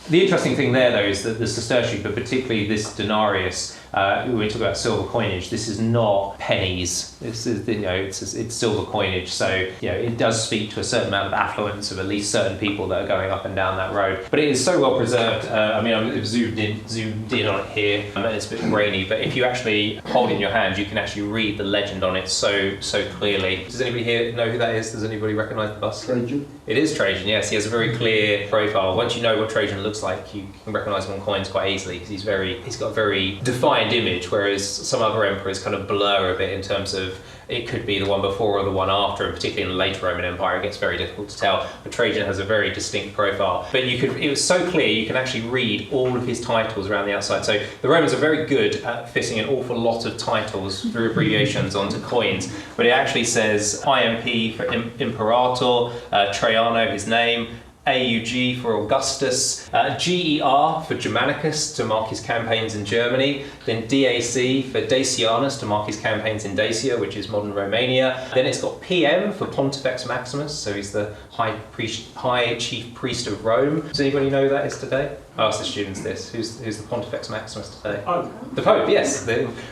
The interesting thing there, though, is that the sestertii, but particularly this denarius, when we talk about silver coinage, this is not pennies. This is, it's silver coinage. So, it does speak to a certain amount of affluence of at least certain people that are going up and down that road. But it is so well preserved. I mean, I've zoomed in on it here, and it's a bit grainy. But if you actually hold it in your hand, you can actually read the legend on it so clearly. Does anybody here know who that is? Does anybody recognise the bust? Trajan. It is Trajan. Yes, he has a very clear profile. Once you know what Trajan looks like, you can recognise him on coins quite easily, because he's got a very defined image, whereas some other emperors kind of blur a bit in terms of it could be the one before or the one after, and particularly in the later Roman Empire it gets very difficult to tell. But Trajan has a very distinct profile. But it was so clear you can actually read all of his titles around the outside. So the Romans are very good at fitting an awful lot of titles through abbreviations onto coins. But it actually says IMP for Imperator, Traiano, his name, AUG for Augustus, GER for Germanicus to mark his campaigns in Germany, then DAC for Dacianus to mark his campaigns in Dacia, which is modern Romania. Then it's got PM for Pontifex Maximus, so he's the High Chief Priest of Rome. Does anybody know who that is today? I asked the students this. Who's the Pontifex Maximus today? Oh. The Pope, yes.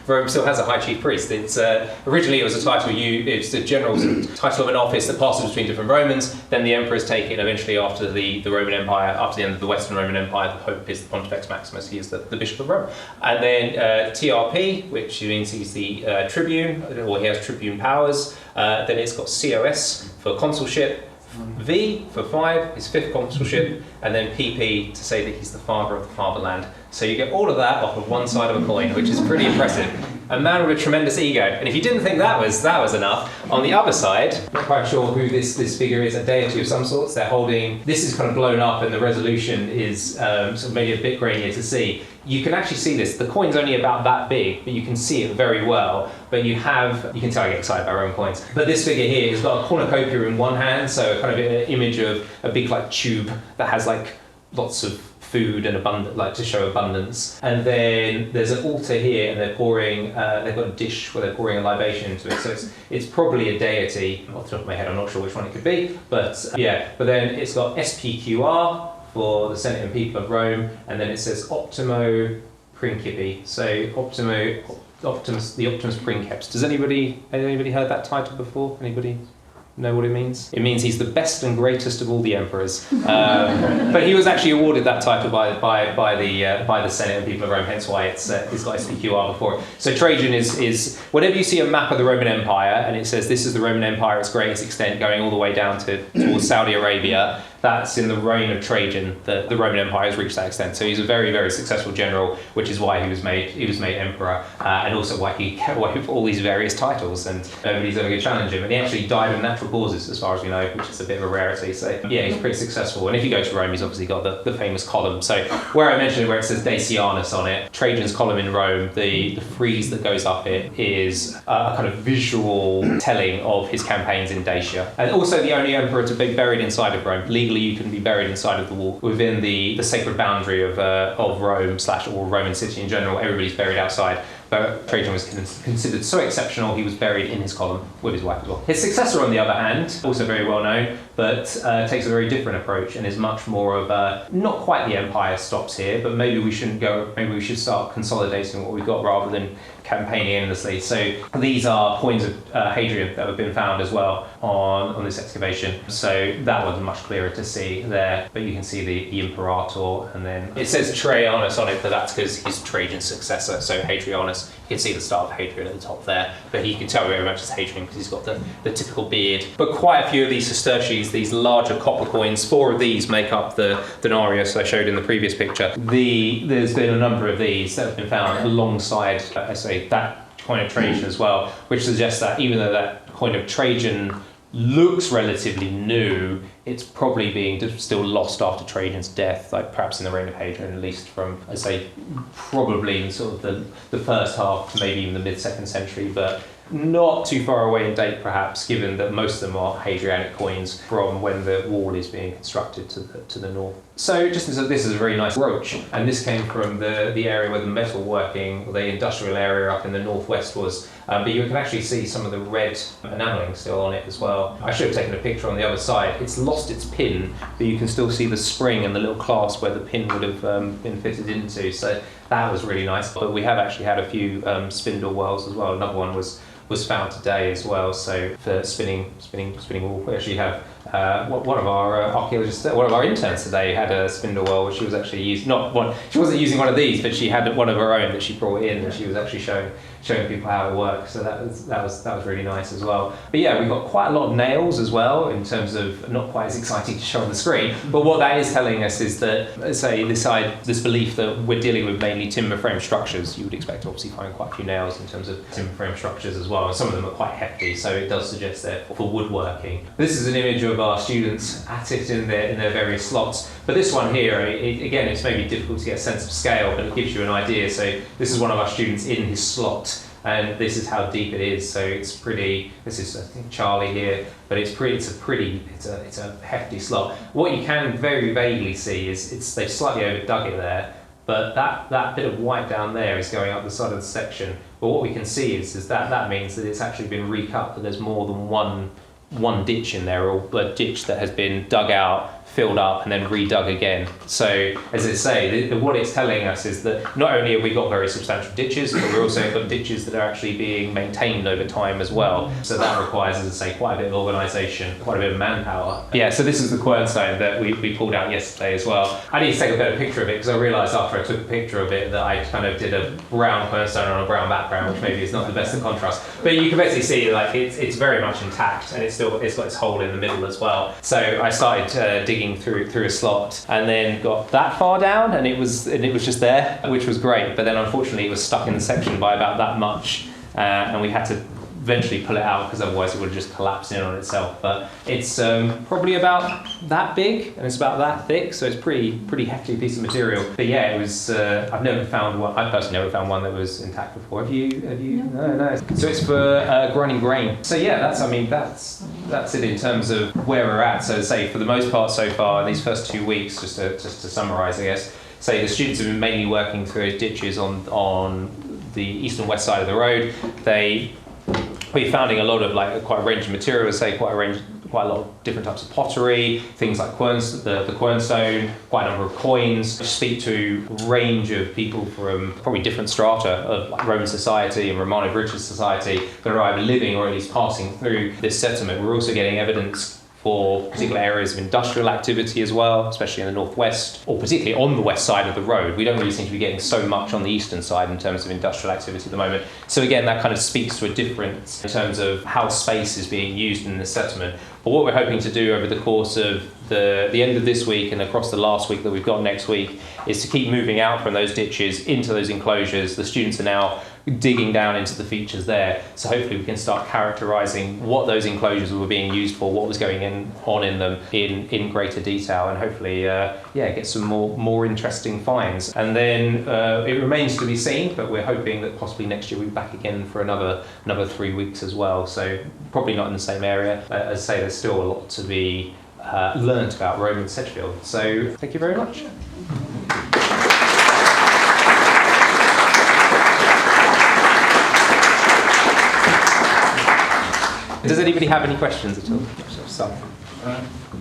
Rome still has a High Chief Priest. It's originally it was a title it's the general's title of an office that passes between different Romans. Then the emperors take it, and eventually after the Roman Empire, after the end of the Western Roman Empire, the Pope is the Pontifex Maximus. He is the Bishop of Rome. And then TRP, which means he's the tribune, or he has tribune powers. Then it's got COS for consulship. V for 5, his 5th consulship, and then PP to say that he's the father of the fatherland. So you get all of that off of one side of a coin, which is pretty impressive. A man with a tremendous ego. And if you didn't think that was enough, on the other side, not quite sure who this figure is, a deity of some sorts. They're holding, this is kind of blown up and the resolution is sort of maybe a bit grainier to see. You can actually see this. The coin's only about that big, but you can see it very well. But you can tell I get excited by Roman coins. But this figure here has got a cornucopia in one hand, so kind of an image of a big like tube that has like lots of food and abundant, like to show abundance. And then there's an altar here, and they're pouring. They've got a dish where they're pouring a libation into it. So it's probably a deity. Off the top of my head, I'm not sure which one it could be, but yeah. But then it's got SPQR for the Senate and People of Rome, and then it says Optimo Principi. So the Optimus Princeps. Does anybody heard that title before? Anybody? Know what it means? It means he's the best and greatest of all the emperors. But he was actually awarded that title by the Senate and people of Rome. Hence why it's got SPQR before it. So Trajan is whenever you see a map of the Roman Empire and it says this is the Roman Empire, its greatest extent, going all the way down towards Saudi Arabia. That's in the reign of Trajan that the Roman Empire has reached that extent. So he's a very, very successful general, which is why he was made emperor, and also why he kept all these various titles, and nobody's ever going to challenge him. And he actually died of natural causes, as far as we know, which is a bit of a rarity. So yeah, he's pretty successful. And if you go to Rome, he's obviously got the famous column. So where I mentioned it, where it says Dacianus on it, Trajan's column in Rome, the frieze that goes up it is a kind of visual telling of his campaigns in Dacia, and also the only emperor to be buried inside of Rome. Legally, you can be buried inside of the wall within the sacred boundary of Rome / or Roman city in general. Everybody's buried outside. But Trajan was considered so exceptional, he was buried in his column with his wife as well. His successor, on the other hand, also very well known, but takes a very different approach and is much more of a, not quite the empire stops here, but maybe we should start consolidating what we've got rather than campaigning endlessly. So these are coins of Hadrian that have been found as well on this excavation. So that one's much clearer to see there, but you can see the Imperator, and then it says Trajanus on it, but that's because he's Trajan's successor, so Hadrianus. You can see the star of Hadrian at the top there, but you can tell very much it's Hadrian because he's got the typical beard. But quite a few of these sesterces, these larger copper coins, 4 of these make up the denarius I showed in the previous picture. There's been a number of these that have been found alongside, I say, that coin of Trajan as well, which suggests that even though that coin of Trajan looks relatively new, it's probably being still lost after Trajan's death, like perhaps in the reign of Hadrian, at least from, I say, probably in sort of the first half, maybe even the mid-2nd century, but not too far away in date perhaps, given that most of them are Hadrianic coins from when the wall is being constructed to the north. So just as this is a very nice brooch, and this came from the area where the metalworking, the industrial area up in the northwest was, but you can actually see some of the red enamelling still on it as well. I should have taken a picture on the other side. It's lost its pin, but you can still see the spring and the little clasp where the pin would have been fitted into, so that was really nice. But we have actually had a few spindle wells as well. Another one was found today as well. So for spinning wool, we actually have one of our archaeologists, one of our interns today had a spindle well, which she was actually using. She wasn't using one of these, but she had one of her own that she brought in, and she was actually showing people how it works. So that was really nice as well. But yeah, we've got quite a lot of nails as well, in terms of not quite as exciting to show on the screen. But what that is telling us is that, let's say, this belief that we're dealing with mainly timber frame structures. You would expect to obviously find quite a few nails in terms of timber frame structures as well. And some of them are quite hefty, so it does suggest they're for woodworking. This is an image of our students at it in their various slots. But this one here, again, it's maybe difficult to get a sense of scale, but it gives you an idea. So this is one of our students in his slot, and this is how deep it is. So it's pretty. This is, I think, Charlie here, but it's a hefty slot. What you can very vaguely see is they've slightly overdug it there, but that bit of white down there is going up the side of the section. But what we can see is that means that it's actually been recut, that there's more than one ditch in there, or a ditch that has been dug out, filled up, and then redug again. So, as I say, what it's telling us is that not only have we got very substantial ditches, but we've also got ditches that are actually being maintained over time as well. So that requires, as I say, quite a bit of organisation, quite a bit of manpower. Yeah, so this is the quernstone that we pulled out yesterday as well. I need to take a better picture of it, because I realised after I took a picture of it that I kind of did a brown quernstone on a brown background, which maybe is not the best of contrast. But you can basically see, like, it's very much intact, and it's got its hole in the middle as well. So I started digging through a slot, and then got that far down, and it was just there, which was great. But then unfortunately it was stuck in the section by about that much, and we had to eventually pull it out, because otherwise it would have just collapsed in on itself. But it's probably about that big, and it's about that thick, so it's pretty hefty piece of material. But yeah, it was. I've never found one. I personally never found one that was intact before. Have you? No. So it's for grinding grain. So yeah, that's it in terms of where we're at. So say for the most part so far in these first 2 weeks, just to summarise, I guess. Say the students have been mainly working through ditches on the east and west side of the road. We're finding a lot of, like, quite a range of materials, say quite quite a lot of different types of pottery, things like the quernstone, quite a number of coins. I speak to a range of people from probably different strata of like Roman society and Romano-British society that are either living or at least passing through this settlement. We're also getting evidence for particular areas of industrial activity as well, especially in the northwest, or particularly on the west side of the road. We don't really seem to be getting so much on the eastern side in terms of industrial activity at the moment. So again, that kind of speaks to a difference in terms of how space is being used in the settlement. But what we're hoping to do over the course of the end of this week and across the last week that we've got next week is to keep moving out from those ditches into those enclosures. The students are now digging down into the features there, so hopefully we can start characterising what those enclosures were being used for, what was going on in them in greater detail, and hopefully get some more interesting finds. And then it remains to be seen, but we're hoping that possibly next year we'll be back again for another 3 weeks as well, so probably not in the same area. As I say, there's still a lot to be learnt about Roman Sedgefield, so thank you very much. Does anybody have any questions at all?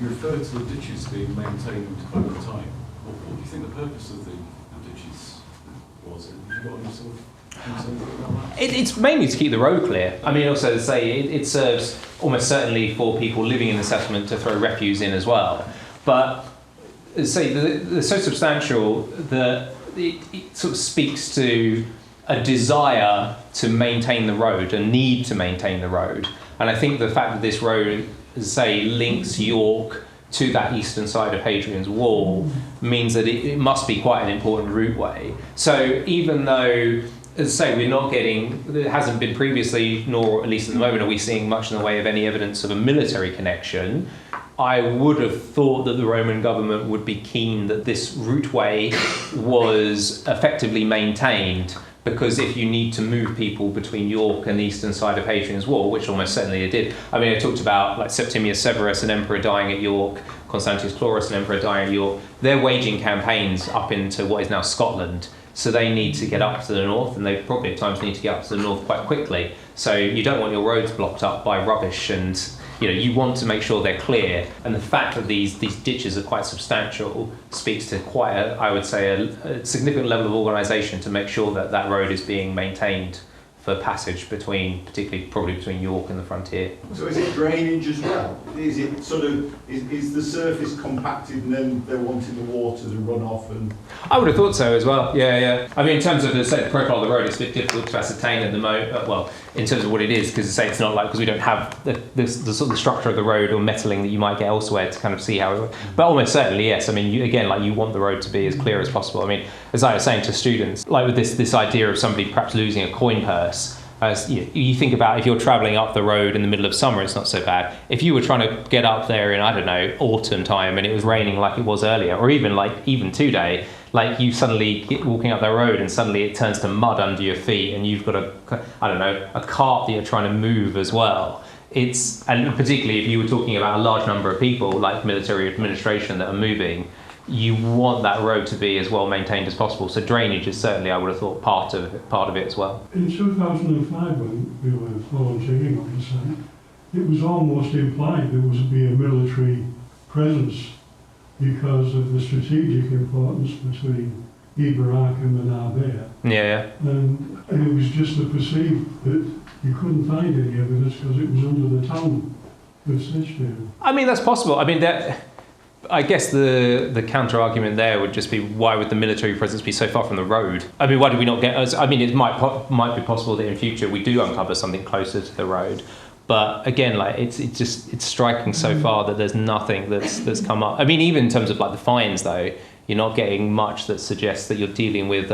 You referred to the ditches being maintained over time. What do you think the purpose of the ditches was? Have you got any sort of insight about that? It's mainly to keep the road clear. I mean, also to say it serves almost certainly for people living in the settlement to throw refuse in as well. But say they're so substantial that it sort of speaks to a desire to maintain the road, a need to maintain the road. And I think the fact that this road, say, links York to that eastern side of Hadrian's Wall means that it must be quite an important routeway. So even though, as I say, we're not getting, it hasn't been previously, nor at least at the moment are we seeing much in the way of any evidence of a military connection, I would have thought that the Roman government would be keen that this routeway was effectively maintained, because if you need to move people between York and the eastern side of Hadrian's Wall, which almost certainly it did. I mean, I talked about like Septimius Severus, an emperor dying at York, Constantius Chlorus, an emperor dying at York. They're waging campaigns up into what is now Scotland. So they need to get up to the north, and they probably at times need to get up to the north quite quickly. So you don't want your roads blocked up by rubbish, and you want to make sure they're clear. And the fact that these ditches are quite substantial speaks to quite I would say a significant level of organisation to make sure that that road is being maintained for passage particularly probably between York and the frontier. So is it drainage as well? Is it sort of, is the surface compacted and then they're wanting the water to run off? And I would have thought so as well, yeah. I mean, in terms of the profile of the road, it's a bit difficult to ascertain at the moment, well, in terms of what it is, because it's not like, because we don't have the sort of the structure of the road or metalling that you might get elsewhere to kind of see how it works. But almost certainly, yes. I mean, you want the road to be as clear as possible. I mean, as I was saying to students, like with this idea of somebody perhaps losing a coin purse, as you think about if you're travelling up the road in the middle of summer, it's not so bad. If you were trying to get up there in, I don't know, autumn time and it was raining like it was earlier, or even today, like you suddenly get walking up that road and suddenly it turns to mud under your feet and you've got a cart that you're trying to move as well. And particularly if you were talking about a large number of people, like military administration that are moving, you want that road to be as well maintained as possible. So drainage is certainly, I would have thought, part of it as well. In 2005, when we were volunteering on the site, it was almost implied there would be a military presence because of the strategic importance between Iberacum and Arbea. Yeah. And it was just the perceived that you couldn't find any evidence because it was under the town of Sedgefield. I mean, that's possible. I mean, I guess the counter-argument there would just be, why would the military presence be so far from the road? I mean, why did we not get... I mean, it might be possible that in future we do uncover something closer to the road. But again, like it's striking so far that there's nothing that's come up. I mean, even in terms of like the finds, though, you're not getting much that suggests that you're dealing with,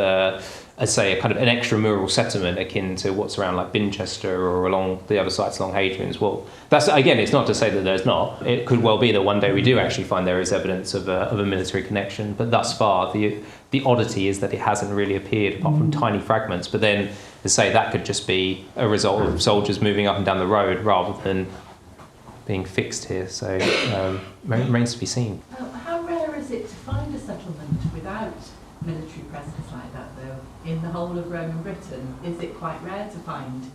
say, a kind of an extramural settlement akin to what's around like Binchester or along the other sites along Hadrian's Wall. That's, again, it's not to say that there's not. It could well be that one day we do actually find there is evidence of a military connection. But thus far, the oddity is that it hasn't really appeared apart from tiny fragments. But then, to say that could just be a result of soldiers moving up and down the road rather than being fixed here. So remains to be seen. How rare is it to find a settlement without military presence like that, though, in the whole of Roman Britain? Is it quite rare to find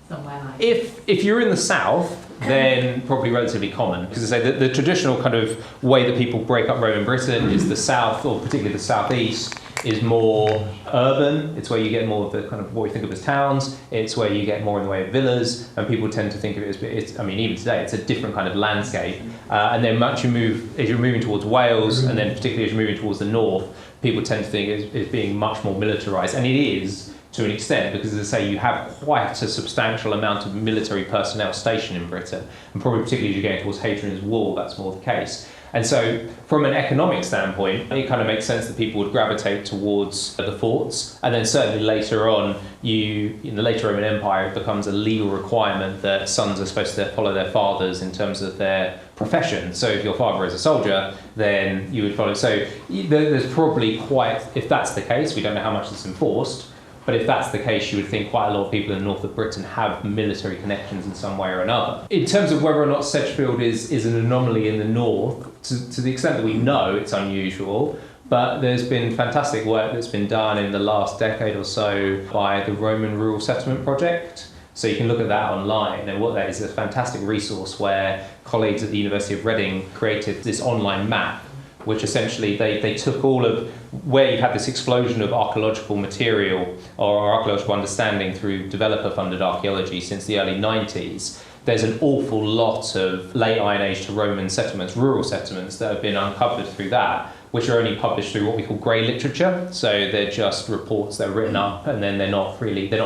somewhere like If you're in the south, then probably relatively common. Because I say the traditional kind of way that people break up Roman Britain is the south, or particularly the southeast, is more urban. It's where you get more of the kind of what we think of as towns. It's where you get more in the way of villas, and people tend to think of it as, I mean, even today, it's a different kind of landscape. And then as you're moving towards Wales, and then particularly as you're moving towards the north, people tend to think it as being much more militarised, and it is to an extent, because as I say, you have quite a substantial amount of military personnel stationed in Britain, and probably particularly as you're going towards Hadrian's Wall, that's more the case. And so from an economic standpoint, it kind of makes sense that people would gravitate towards the forts. And then certainly later on, in the later Roman Empire, it becomes a legal requirement that sons are supposed to follow their fathers in terms of their profession. So if your father is a soldier, then you would follow. So there's probably quite, if that's the case, we don't know how much it's enforced, but if that's the case, you would think quite a lot of people in the north of Britain have military connections in some way or another. In terms of whether or not Sedgefield is an anomaly in the north, to the extent that we know it's unusual, but there's been fantastic work that's been done in the last decade or so by the Roman Rural Settlement Project. So you can look at that online, and what that is a fantastic resource where colleagues at the University of Reading created this online map, which essentially they took all of where you've had this explosion of archaeological material or archaeological understanding through developer-funded archaeology since the early 90s. There's an awful lot of late Iron Age to Roman settlements, rural settlements, that have been uncovered through that, which are only published through what we call grey literature. So they're just reports that are written up, and then they're not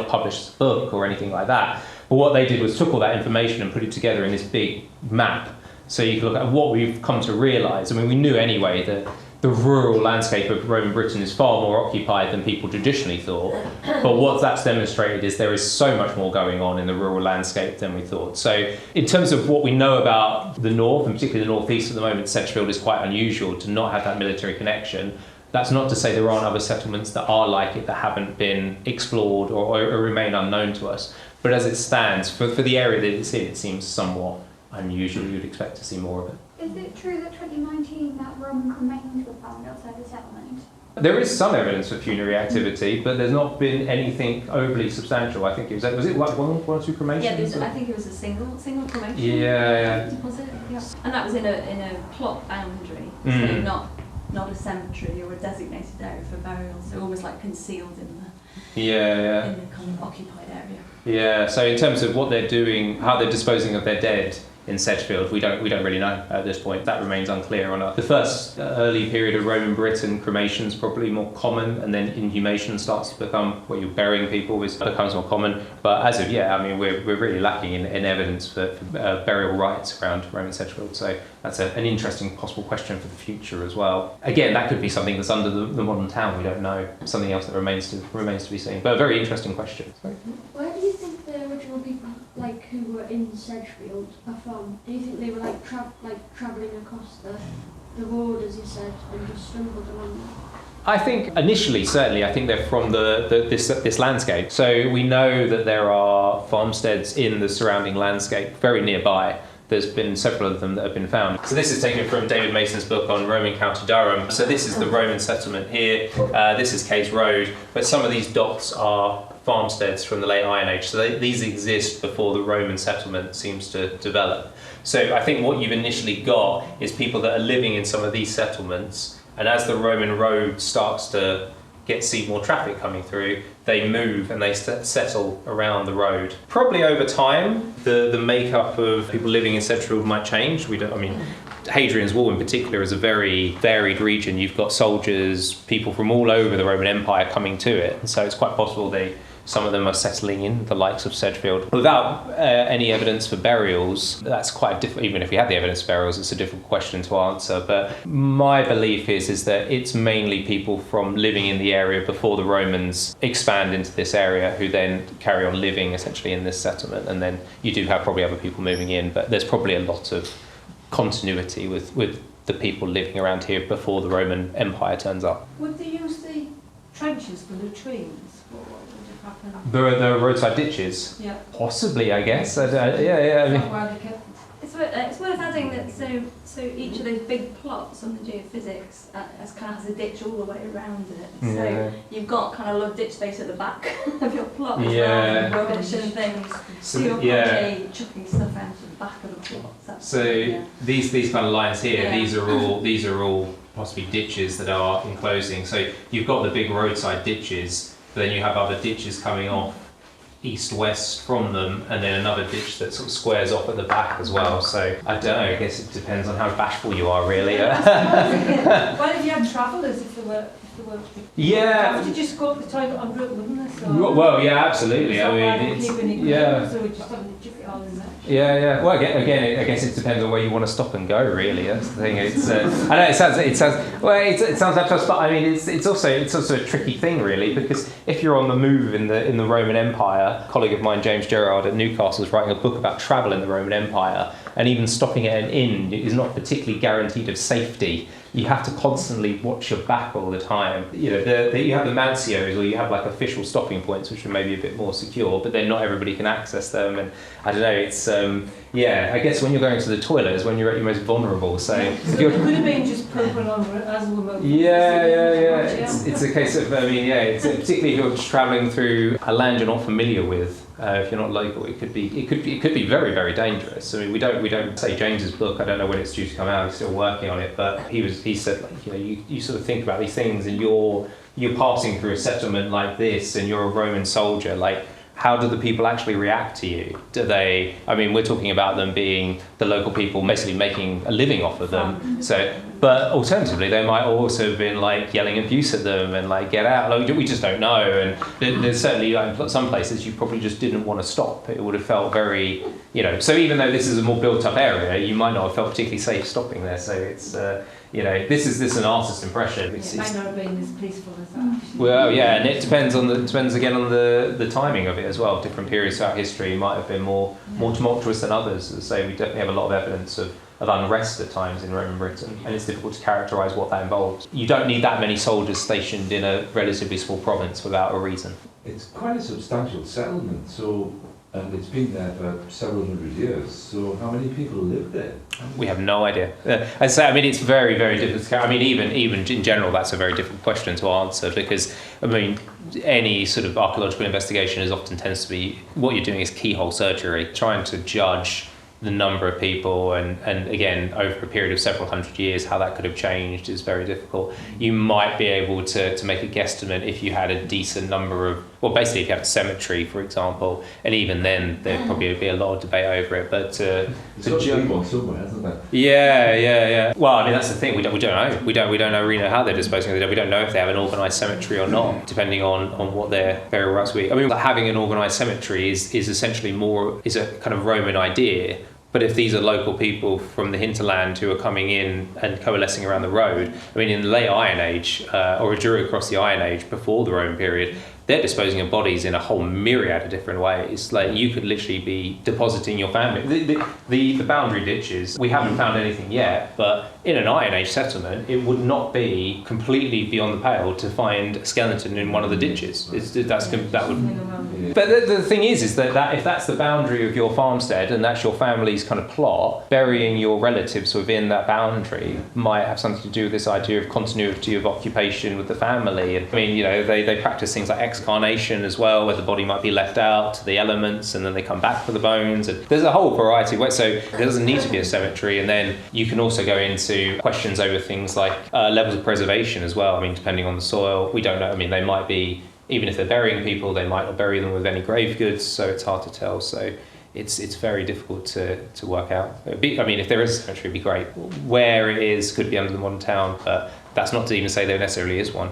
published as a book or anything like that. But what they did was took all that information and put it together in this big map. So you can look at what we've come to realise. I mean, we knew anyway that the rural landscape of Roman Britain is far more occupied than people traditionally thought. But what that's demonstrated is there is so much more going on in the rural landscape than we thought. So in terms of what we know about the north, and particularly the northeast at the moment, Sedgefield is quite unusual to not have that military connection. That's not to say there aren't other settlements that are like it that haven't been explored or remain unknown to us. But as it stands, for the area that it's in, it seems somewhat unusual. You'd expect to see more of it. Is it true that 2019 that Roman remains were found outside the settlement? There is some evidence for funerary activity, but there's not been anything overly substantial. I think was it like one or two cremations? Yeah, I think it was a single cremation. Yeah. Deposit. Yeah. And that was in a plot boundary, so not a cemetery or a designated area for burial. So almost like concealed in the kind of occupied area. Yeah. So in terms of what they're doing, how they're disposing of their dead in Sedgefield, we don't really know at this point. That remains unclear on us. The first early period of Roman Britain, cremation's probably more common, and then inhumation starts to become where you're burying people becomes more common. But as of yet, I mean, we're really lacking in evidence for burial rites around Roman Sedgefield. So that's an interesting possible question for the future as well. Again, that could be something that's under the modern town. We don't know. Something else that remains to be seen. But a very interesting question. Where do you think the original people, like who were in Sedgefield, are from? Do you think they were travelling across the road, as you said, and just stumbled along there? I think initially, certainly, I think they're from this landscape. So we know that there are farmsteads in the surrounding landscape, very nearby. There's been several of them that have been found. So this is taken from David Mason's book on Roman County Durham. So this is the Roman settlement here. This is Case Road. But some of these dots are farmsteads from the late Iron Age. So these exist before the Roman settlement seems to develop. So I think what you've initially got is people that are living in some of these settlements. And as the Roman road starts to see more traffic coming through, they move and they settle around the road. Probably over time, the makeup of people living in Sedgefield might change. Hadrian's Wall in particular is a very varied region. You've got soldiers, people from all over the Roman Empire coming to it. And so it's quite possible some of them are settling in the likes of Sedgefield. Without any evidence for burials, that's quite difficult. Even if we had the evidence for burials, it's a difficult question to answer. But my belief is that it's mainly people from living in the area before the Romans expand into this area who then carry on living essentially in this settlement. And then you do have probably other people moving in, but there's probably a lot of continuity with the people living around here before the Roman Empire turns up. Would they use the trenches for latrines? The roadside ditches? Yeah. Possibly, I guess. I mean, Why they kept... It's It's worth adding that so each of those big plots on the geophysics has a ditch all the way around it. So you've got kind of a lot of ditch space at the back of your plot as well, rubbish and things. So you're probably chucking stuff out of the back of the plot. These kind of lines here, these are all possibly ditches that are enclosing. So you've got the big roadside ditches, but then you have other ditches coming off east-west from them, and then another ditch that sort of squares off at the back as well. So I don't know, I guess it depends on how bashful you are, really. Well, if you had travellers, if there were yeah. would you just go up the toilet on route, wouldn't they? So well, yeah, absolutely. I mean, it's, so we just having to chip it all in there. Yeah. Well, again, I guess it depends on where you want to stop and go. Really, that's the thing. It's I know it sounds it sounds abstruse, but I mean, it's also a tricky thing, really, because if you're on the move in the Roman Empire, a colleague of mine, James Gerard at Newcastle, is writing a book about travel in the Roman Empire, and even stopping at an inn is not particularly guaranteed of safety. You have to constantly watch your back all the time. You know, you have the mancios, or you have like official stopping points, which are maybe a bit more secure, but then not everybody can access them. And I don't know, it's I guess when you're going to the toilet is when you're at your most vulnerable. So it could have been just purple on as a woman. Yeah. It's a case of it's particularly if you're just travelling through a land you're not familiar with. If you're not local, it could be very, very dangerous. I mean, we don't say James's book. I don't know when it's due to come out. He's still working on it, but he said, like, you sort of think about these things, and you're passing through a settlement like this, and you're a Roman soldier. Like, how do the people actually react to you? Do they? I mean, we're talking about them being the local people, basically making a living off of them. So, but alternatively, they might also have been like yelling abuse at them and like get out. Like, we just don't know. And there's certainly like some places you probably just didn't want to stop. It would have felt very, So even though this is a more built-up area, you might not have felt particularly safe stopping there. So it's. This is an artist's impression. It might not have been as peaceful as that. Well, yeah, and it depends again on the timing of it as well. Different periods throughout history might have been more tumultuous than others. As I say, we definitely have a lot of evidence of unrest at times in Roman Britain, and it's difficult to characterise what that involves. You don't need that many soldiers stationed in a relatively small province without a reason. It's quite a substantial settlement, and it's been there for several hundred years. So how many people live there? We have no idea. I'd say, it's very, very difficult. I mean, even in general, that's a very difficult question to answer, because, any sort of archaeological investigation often tends to be, what you're doing is keyhole surgery, trying to judge the number of people, and again, over a period of several hundred years, how that could have changed is very difficult. You might be able to make a guesstimate if you had a decent number of, basically if you had a cemetery, for example, and even then there'd probably be a lot of debate over it. But it's got to be one somewhere, hasn't it? Yeah. Well, that's the thing. We don't know. We don't really know how they're disposing of it. We don't know if they have an organised cemetery or not, depending on what their burial rights will be. Having an organised cemetery is essentially is a kind of Roman idea. But if these are local people from the hinterland who are coming in and coalescing around the road, in the late Iron Age, or during across the Iron Age before the Roman period, they're disposing of bodies in a whole myriad of different ways. Like, you could literally be depositing your family. The boundary ditches, we haven't found anything yet, but in an Iron Age settlement, it would not be completely beyond the pale to find a skeleton in one of the ditches. That would. But the thing is that if that's the boundary of your farmstead and that's your family's kind of plot, burying your relatives within that boundary might have something to do with this idea of continuity of occupation with the family. And they practice things like excarnation as well, where the body might be left out to the elements and then they come back for the bones. And there's a whole variety of ways. So there doesn't need to be a cemetery. And then you can also go into questions over things like levels of preservation as well. Depending on the soil, we don't know. They might be, even if they're burying people, they might not bury them with any grave goods, so it's hard to tell. So it's very difficult to work out. If there is a cemetery, it'd be great. Where it is could be under the modern town, but that's not to even say there necessarily is one.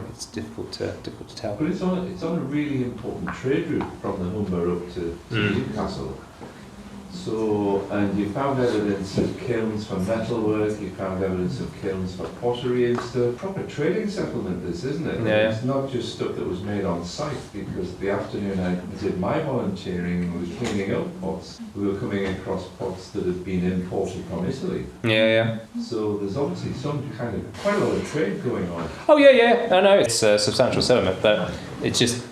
It's difficult to tell. But it's on a really important trade route from the Humber up to Newcastle. So, and you found evidence of kilns for metalwork, you found evidence of kilns for pottery and stuff. Proper trading settlement this, isn't it? Yeah. It's not just stuff that was made on site, because the afternoon I did my volunteering and was cleaning up pots. We were coming across pots that had been imported from Italy. Yeah. So there's obviously quite a lot of trade going on. Oh yeah. I know it's a substantial settlement, but it's just,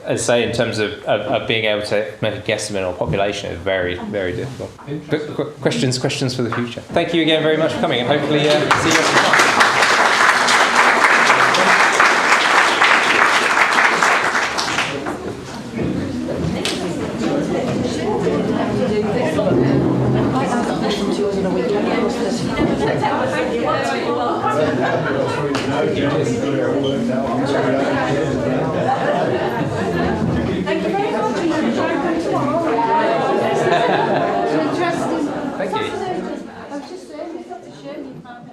as I say, in terms of being able to make a guesstimate on population, is very, very difficult. But questions for the future. Thank you again very much for coming, and hopefully see you next time. Interesting. I was just saying, it's not a shame you can't.